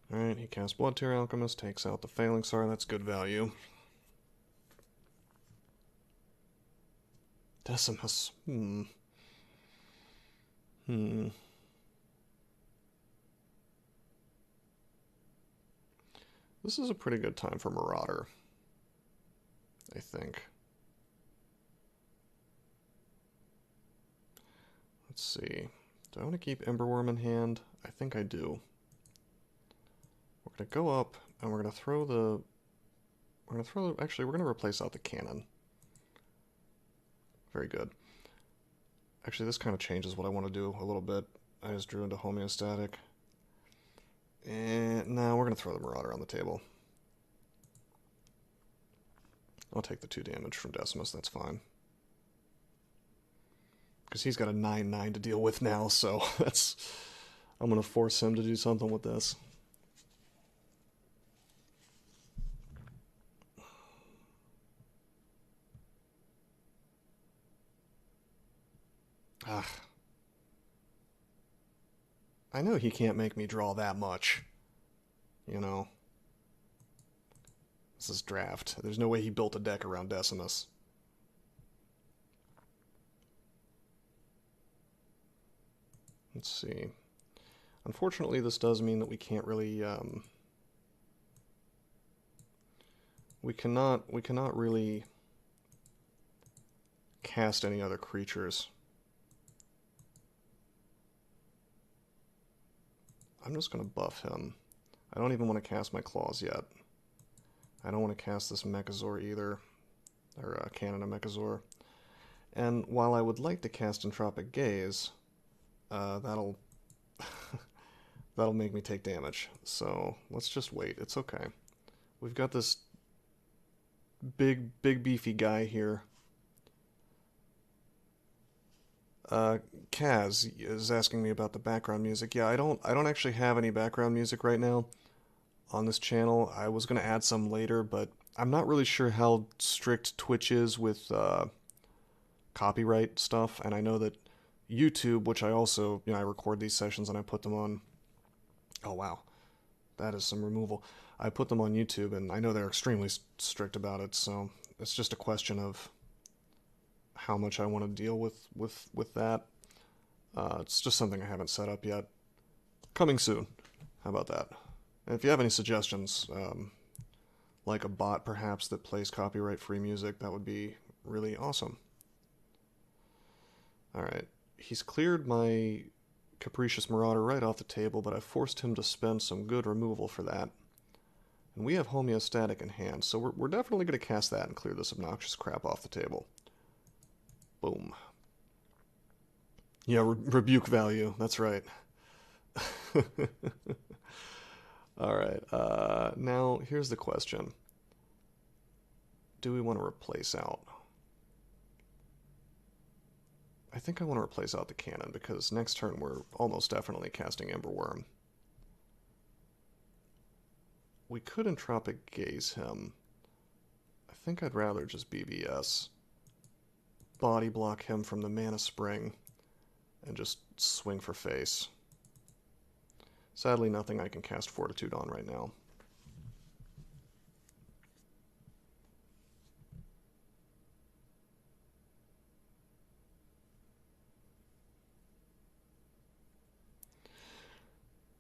Alright, he casts Blood Tear Alchemist, takes out the Failing Star, that's good value. Decimus, This is a pretty good time for Marauder, I think. Let's see. Do I want to keep Emberworm in hand? I think I do. We're going to go up, and we're going to throw the... Actually, we're going to replace out the cannon. Very good. Actually, this kind of changes what I want to do a little bit. I just drew into homeostatic. And now we're going to throw the Marauder on the table. I'll take the 2 damage from Decimus, that's fine. Because he's got a 9/9 to deal with now, so that's... I'm going to force him to do something with this. Ah. I know he can't make me draw that much. You know. This is draft. There's no way he built a deck around Decimus. Let's see. Unfortunately, this does mean that we can't really, we cannot really cast any other creatures. I'm just going to buff him. I don't even want to cast my claws yet. I don't want to cast this Mechazor either, or Cannon of Mechazor. And while I would like to cast Entropic Gaze, that'll that'll make me take damage. So let's just wait. It's okay. We've got this big beefy guy here. Kaz is asking me about the background music. Yeah, I don't actually have any background music right now on this channel. I was going to add some later, but I'm not really sure how strict Twitch is with copyright stuff, and I know that YouTube, which I also, I record these sessions and I put them on. Oh wow, that is some removal. I put them on YouTube, and I know they're extremely strict about it, so it's just a question of how much I want to deal with that. It's just something I haven't set up yet. Coming soon. How about that? And if you have any suggestions, like a bot perhaps that plays copyright-free music, that would be really awesome. Alright, he's cleared my Capricious Marauder right off the table, but I forced him to spend some good removal for that. And we have Homeostatic in hand, so we're definitely going to cast that and clear this obnoxious crap off the table. Boom. Yeah, rebuke value, that's right. Alright, now here's the question. Do we want to replace out? I think I want to replace out the cannon, because next turn we're almost definitely casting Emberworm. We could Entropic Gaze him. I think I'd rather just BBS. Body block him from the Mana Spring, and just swing for face. Sadly, nothing I can cast Fortitude on right now.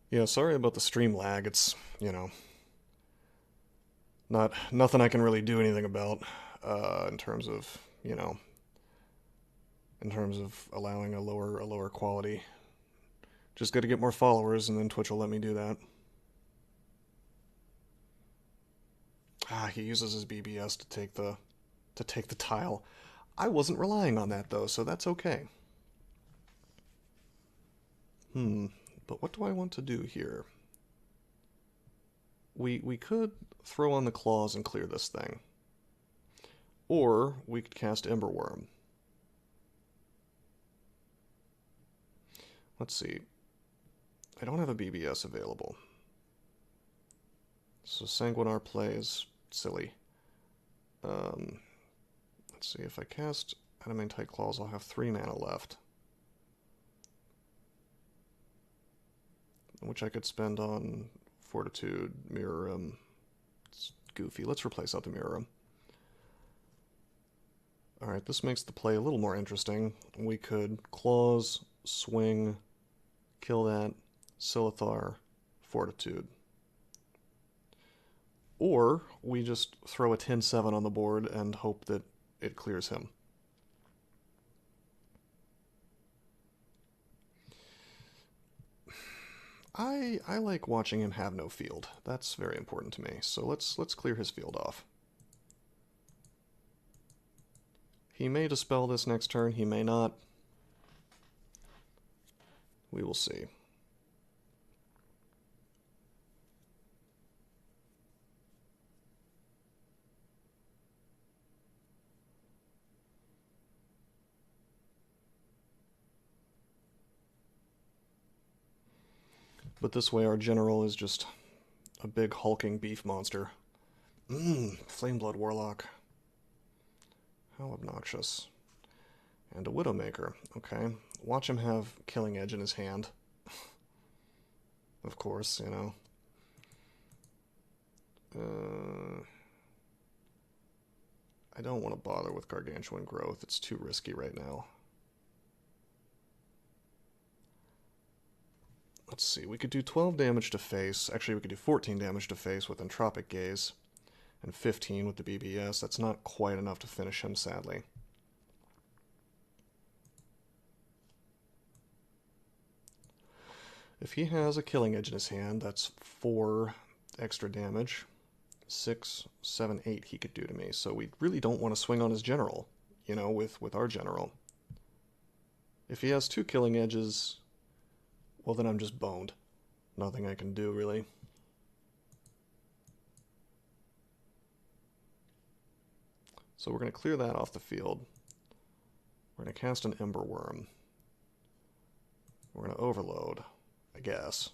Yeah, sorry about the stream lag. It's, you know, nothing I can really do anything about in terms of, you know, in terms of allowing a lower quality. Just got to get more followers, and then Twitch will let me do that. Ah, he uses his BBS to take the tile. I wasn't relying on that though, so that's okay. But what do I want to do here? We could throw on the claws and clear this thing. Or we could cast Emberworm. Let's see. I don't have a BBS available. So Sanguinar play is silly. Let's see, if I cast Adamantine Tight Claws, I'll have 3 mana left. Which I could spend on Fortitude, Mirror Room. It's goofy. Let's replace out the Mirror Room. Alright, this makes the play a little more interesting. We could Claws, Swing, kill that, Silithar, Fortitude. Or we just throw a 10-7 on the board and hope that it clears him. I like watching him have no field. That's very important to me. So let's clear his field off. He may dispel this next turn, he may not. We will see. But this way our general is just a big hulking beef monster. Flameblood Warlock. How obnoxious. And a Widowmaker. Okay. Watch him have Killing Edge in his hand. Of course, you know. I don't want to bother with Gargantuan Growth. It's too risky right now. Let's see, we could do 12 damage to face. Actually, we could do 14 damage to face with Entropic Gaze. And 15 with the BBS. That's not quite enough to finish him, sadly. If he has a Killing Edge in his hand, that's 4 extra damage. 6, 7, 8 he could do to me. So we really don't want to swing on his general, you know, with our general. If he has 2 Killing Edges, well, then I'm just boned. Nothing I can do, really. So we're going to clear that off the field. We're going to cast an Emberworm. We're going to overload, I guess.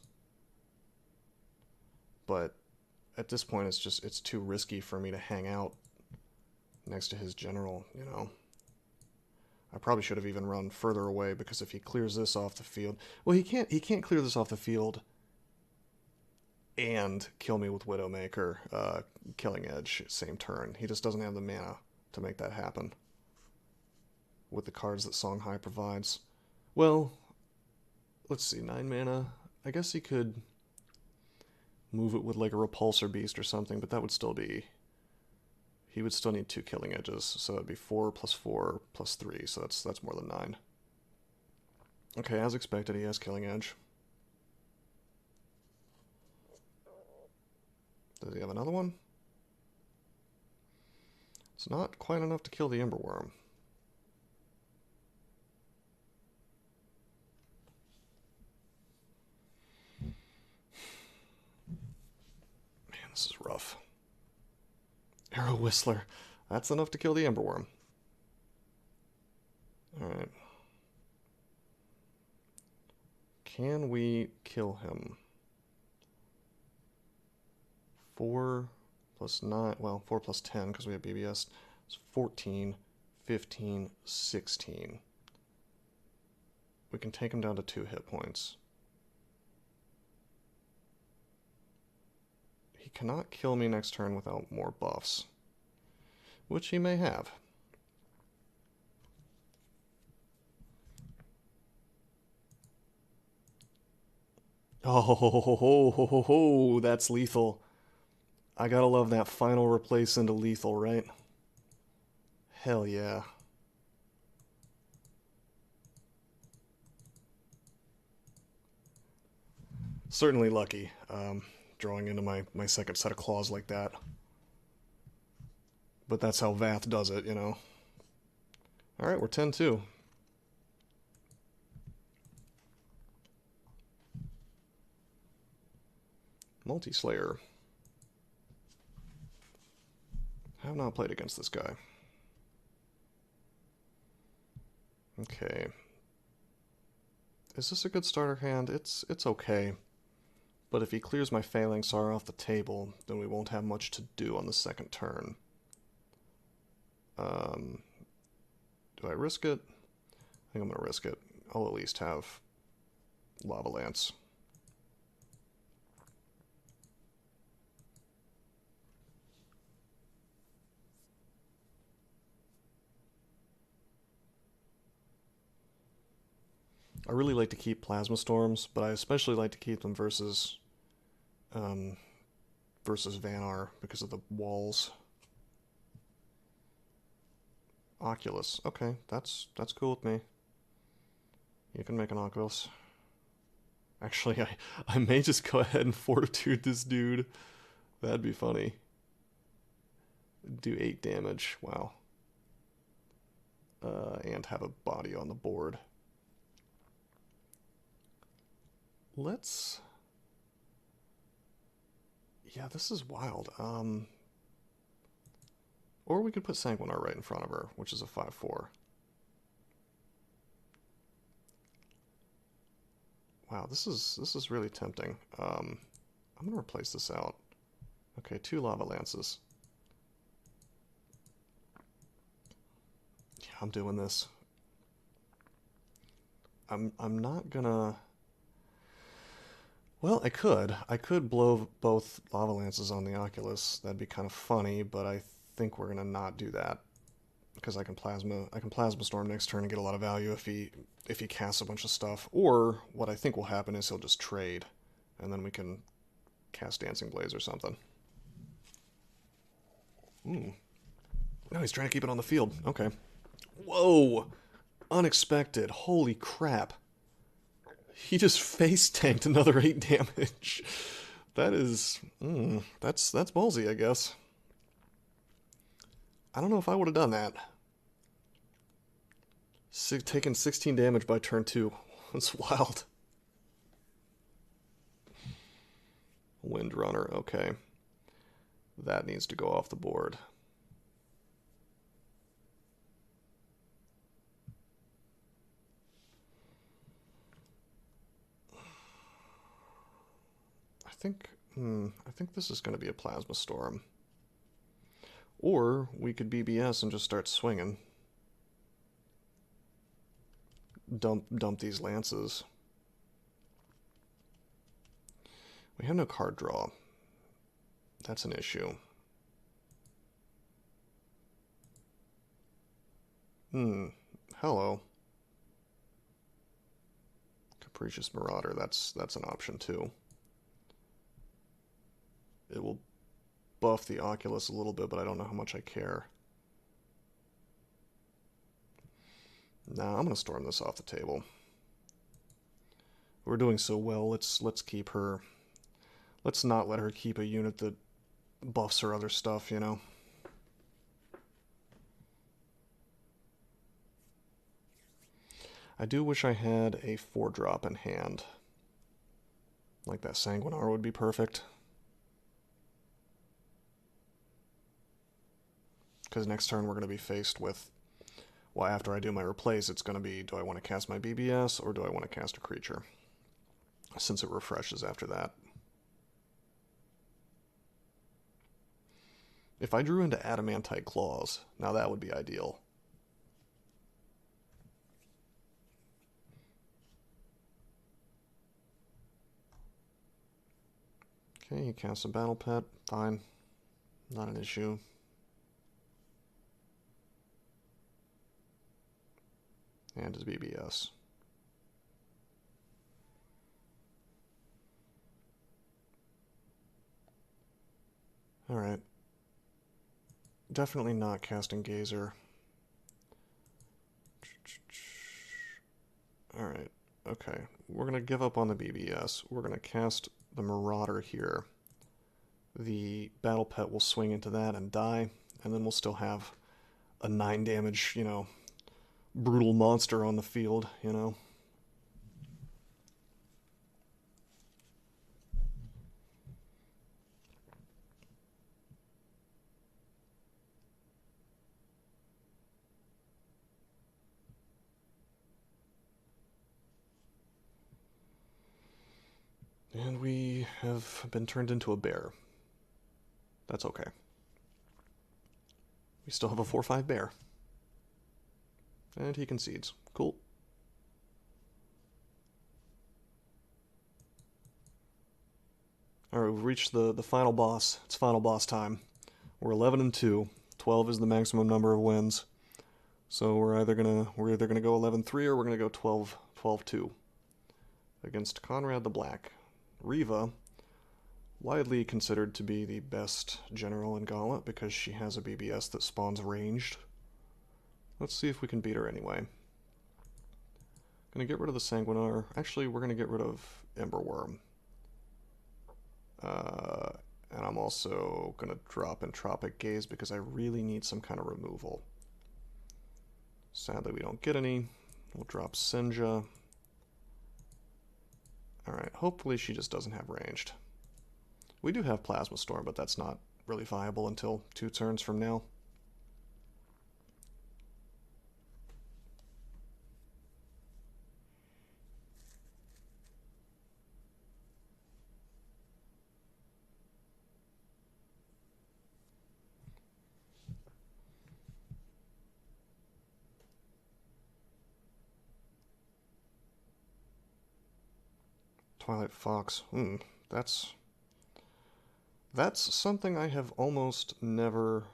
But at this point, it's too risky for me to hang out next to his general, you know. I probably should have even run further away, because if he clears this off the field... Well, he can't clear this off the field and kill me with Widowmaker, Killing Edge, same turn. He just doesn't have the mana to make that happen with the cards that Songhai provides. Well, let's see, 9 mana. I guess he could move it with like a Repulsor Beast or something, but that would still be... He would still need 2 Killing Edges, so that'd be 4 plus 4 plus 3, so that's more than 9. Okay, as expected, he has Killing Edge. Does he have another one? It's not quite enough to kill the Emberworm. Man, this is rough. Arrow Whistler. That's enough to kill the Emberworm. Alright. Can we kill him? 4 plus 9, well, 4 plus 10 because we have BBS. It's 14, 15, 16. We can take him down to 2 hit points. He cannot kill me next turn without more buffs, which he may have. Oh, that's lethal. I gotta love that final replace into lethal, right? Hell yeah. Certainly lucky, drawing into my second set of claws like that. But that's how Vaath does it, you know. Alright, we're 10-2. Multi-Slayer. I have not played against this guy. Okay. Is this a good starter hand? It's okay. But if he clears my Phalanxar off the table, then we won't have much to do on the second turn. Do I risk it? I think I'm going to risk it. I'll at least have Lava Lance. I really like to keep Plasma Storms, but I especially like to keep them versus Vanar because of the walls. Oculus. Okay, that's cool with me. You can make an Oculus. Actually, I may just go ahead and Fortitude this dude. That'd be funny. Do 8 damage. Wow. And have a body on the board. Let's... Yeah, this is wild. Or we could put Sanguinar right in front of her, which is a 5/4. Wow, this is really tempting. I'm gonna replace this out. Okay, 2 Lava Lances. Yeah, I'm doing this. I'm not gonna... Well, I could blow both Lava Lances on the Oculus. That'd be kind of funny, but I think we're gonna not do that because I can Plasma Storm next turn and get a lot of value if he casts a bunch of stuff. Or what I think will happen is he'll just trade, and then we can cast Dancing Blaze or something. No, he's trying to keep it on the field. Okay. Whoa! Unexpected. Holy crap. He just face tanked another 8 damage. That is... that's ballsy, I guess. I don't know if I would have done that. Taking 16 damage by turn 2. That's wild. Windrunner, okay. That needs to go off the board. I think this is going to be a Plasma Storm. Or we could BBS and just start swinging. Dump these lances. We have no card draw. That's an issue. Hello. Capricious Marauder, that's an option too. It will buff the Oculus a little bit, but I don't know how much I care. Nah, I'm gonna storm this off the table. We're doing so well, let's keep her. Let's not let her keep a unit that buffs her other stuff, you know? I do wish I had a 4-drop in hand. Like that Sanguinar would be perfect. Because next turn we're going to be faced with... Well, after I do my replace, it's going to be, do I want to cast my BBS or do I want to cast a creature? Since it refreshes after that. If I drew into Adamantite Claws, now that would be ideal. Okay, you cast a Battle Pet. Fine. Not an issue. And his BBS. Alright. Definitely not casting Gazer. Alright, okay. We're going to give up on the BBS. We're going to cast the Marauder here. The Battle Pet will swing into that and die, and then we'll still have a 9 damage, you know, brutal monster on the field, you know. And we have been turned into a bear. That's okay. We still have a 4/5 bear. And he concedes. Cool. Alright, we've reached the final boss. It's final boss time. We're 11-2. 12 is the maximum number of wins. So we're either gonna go 11-3 or we're gonna go 12-2 against Conrad the Black. Riva, widely considered to be the best general in Gauntlet because she has a BBS that spawns ranged. Let's see if we can beat her anyway. Gonna get rid of the Sanguinar. Actually, we're gonna get rid of Emberworm. And I'm also gonna drop Entropic Gaze because I really need some kind of removal. Sadly, we don't get any. We'll drop Senja. Alright, hopefully she just doesn't have ranged. We do have Plasma Storm, but that's not really viable until 2 turns from now. Twilight Fox. That's something I have almost never...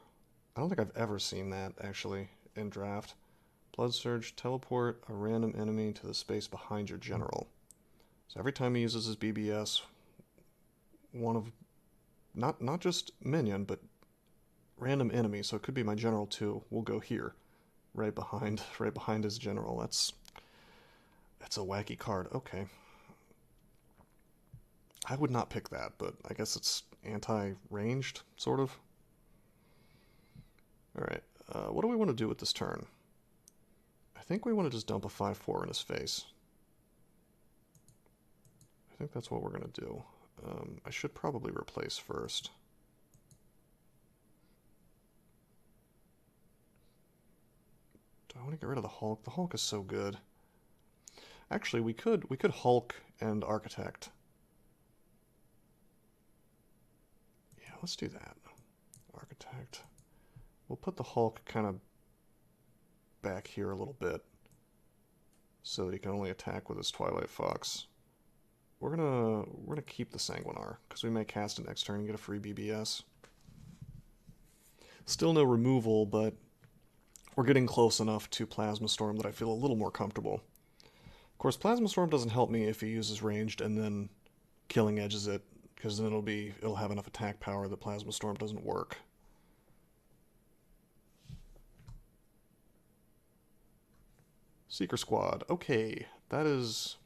I don't think I've ever seen that, actually, in draft. Blood Surge, teleport a random enemy to the space behind your general. So every time he uses his BBS, one of... Not just minion, but random enemy, so it could be my general too, will go here. Right behind his general. That's a wacky card. Okay. I would not pick that, but I guess it's anti-ranged, sort of. Alright, what do we want to do with this turn? I think we want to just dump a 5/4 in his face. I think that's what we're going to do. I should probably replace first. Do I want to get rid of the Hulk? The Hulk is so good. Actually, we could Hulk and Architect. Yeah, let's do that. Architect. We'll put the Hulk kind of back here a little bit so that he can only attack with his Twilight Fox. we're gonna keep the Sanguinar because we may cast it next turn and get a free BBS. Still no removal, but we're getting close enough to Plasma Storm that I feel a little more comfortable. Of course, Plasma Storm doesn't help me if he uses ranged and then Killing Edges it, because then it'll have enough attack power that Plasma Storm doesn't work. Seeker Squad. Okay, that is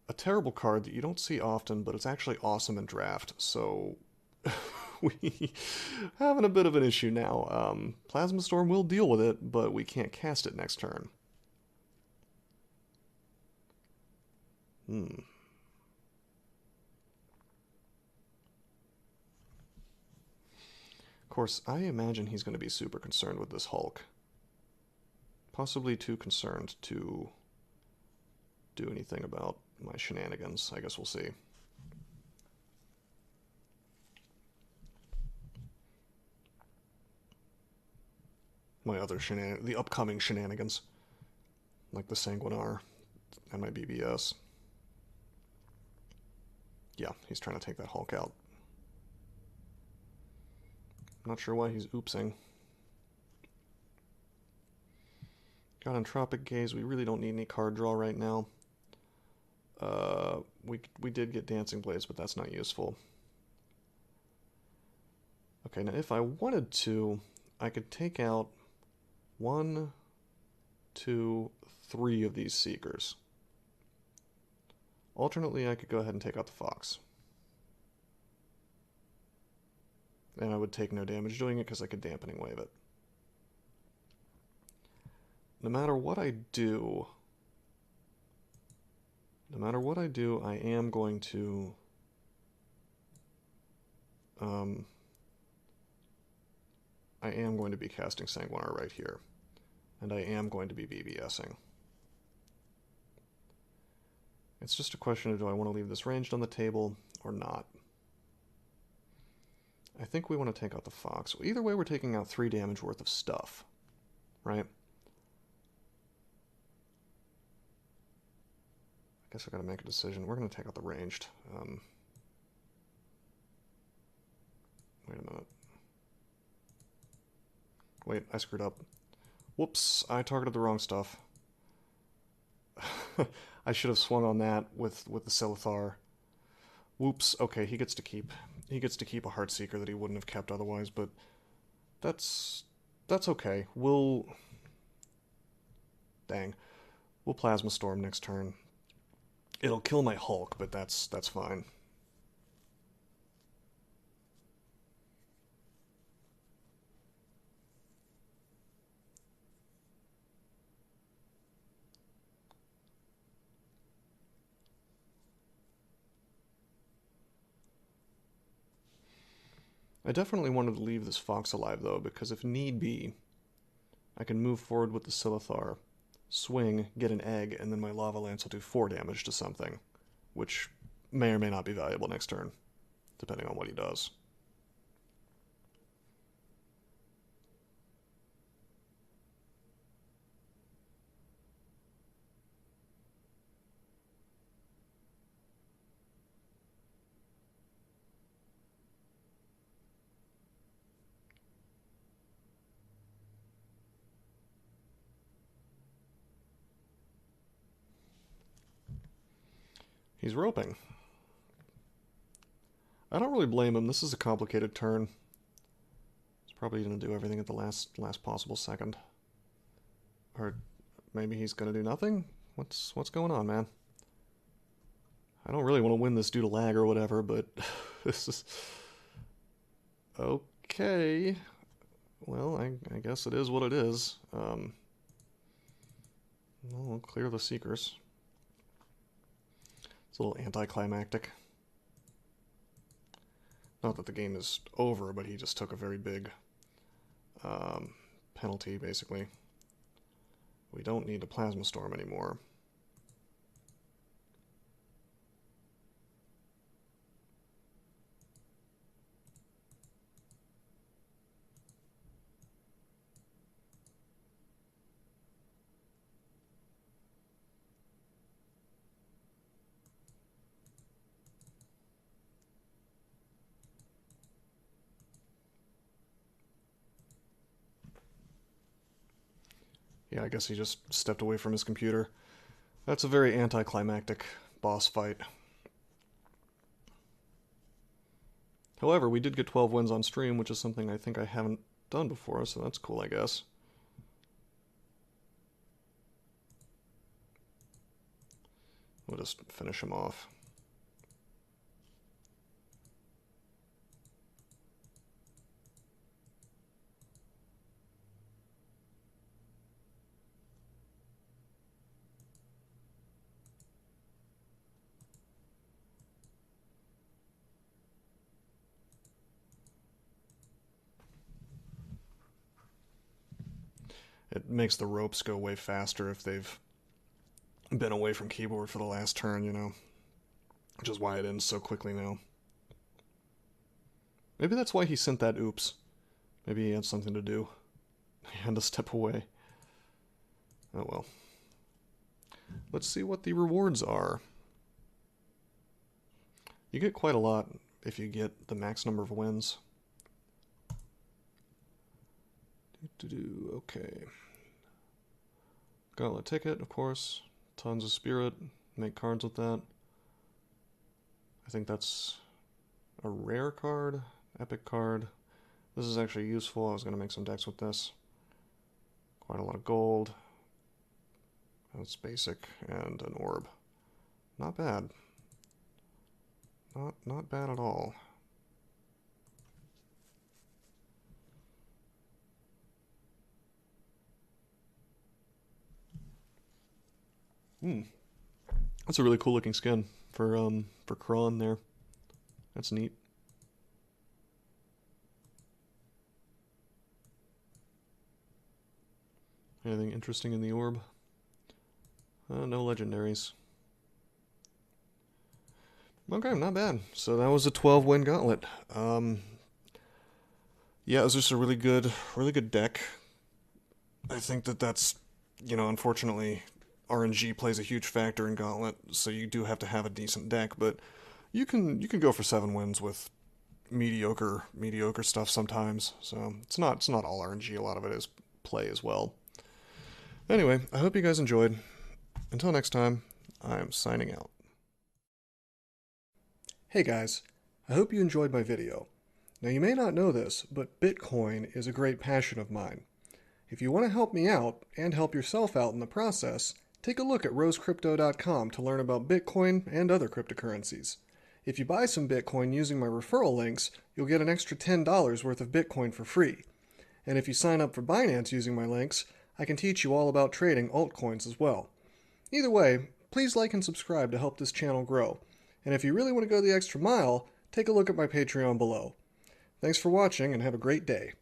a terrible card that you don't see often, but it's actually awesome in draft, so we having a bit of an issue now. Plasma Storm will deal with it, but we can't cast it next turn. Of course, I imagine he's going to be super concerned with this Hulk. Possibly too concerned to do anything about my shenanigans. I guess we'll see. My other the upcoming shenanigans. Like the Sanguinar and my BBS. Yeah, he's trying to take that Hulk out. I'm not sure why he's oopsing. Got Entropic Gaze. We really don't need any card draw right now. We did get Dancing Blades, but that's not useful. Okay, now if I wanted to, I could take out 1, 2, 3 of these Seekers. Alternately, I could go ahead and take out the Fox. And I would take no damage doing it because I could Dampening Wave it. No matter what I do, I am going to be casting Sanguinar right here. And I am going to be BBSing. It's just a question of do I want to leave this ranged on the table or not. I think we want to take out the Fox. Either way, we're taking out 3 damage worth of stuff, right? I guess I gotta make a decision. We're gonna take out the ranged. Wait a minute. Wait, I screwed up. Whoops, I targeted the wrong stuff. I should have swung on that with the Silithar. Whoops. Okay, he gets to keep a Heartseeker that he wouldn't have kept otherwise, but that's okay. We'll Plasma Storm next turn. It'll kill my Hulk, but that's fine. I definitely wanted to leave this Fox alive, though, because if need be, I can move forward with the Silithar, swing, get an egg, and then my Lava Lance will do 4 damage to something, which may or may not be valuable next turn, depending on what he does. He's roping. I don't really blame him. This is a complicated turn. He's probably going to do everything at the last possible second. Or maybe he's going to do nothing? What's going on, man? I don't really want to win this due to lag or whatever, but this is... Okay. Well, I guess it is what it is. We'll clear the Seekers. It's a little anticlimactic. Not that the game is over, but he just took a very big penalty, basically. We don't need a Plasma Storm anymore. Yeah, I guess he just stepped away from his computer. That's a very anticlimactic boss fight. However, we did get 12 wins on stream, which is something I think I haven't done before, so that's cool, I guess. We'll just finish him off. It makes the ropes go way faster if they've been away from keyboard for the last turn, you know. Which is why it ends so quickly now. Maybe that's why he sent that oops. Maybe he had something to do. He had to step away. Oh well. Let's see what the rewards are. You get quite a lot if you get the max number of wins. Okay. Gauntlet ticket, of course. Tons of spirit. Make cards with that. I think that's a rare card. Epic card. This is actually useful. I was going to make some decks with this. Quite a lot of gold. That's basic. And an orb. Not bad. Not bad at all. That's a really cool looking skin for Kron there. That's neat. Anything interesting in the orb? No legendaries. Okay, not bad. So that was a 12-win gauntlet. Yeah, it was just a really good deck. I think that's, you know, unfortunately, RNG plays a huge factor in Gauntlet, so you do have to have a decent deck, but you can go for 7 wins with mediocre stuff sometimes. So it's not all RNG, a lot of it is play as well. Anyway, I hope you guys enjoyed. Until next time, I'm signing out. Hey guys, I hope you enjoyed my video. Now you may not know this, but Bitcoin is a great passion of mine. If you want to help me out, and help yourself out in the process, take a look at rosecrypto.com to learn about Bitcoin and other cryptocurrencies. If you buy some Bitcoin using my referral links, you'll get an extra $10 worth of Bitcoin for free. And if you sign up for Binance using my links, I can teach you all about trading altcoins as well. Either way, please like and subscribe to help this channel grow. And if you really want to go the extra mile, take a look at my Patreon below. Thanks for watching and have a great day.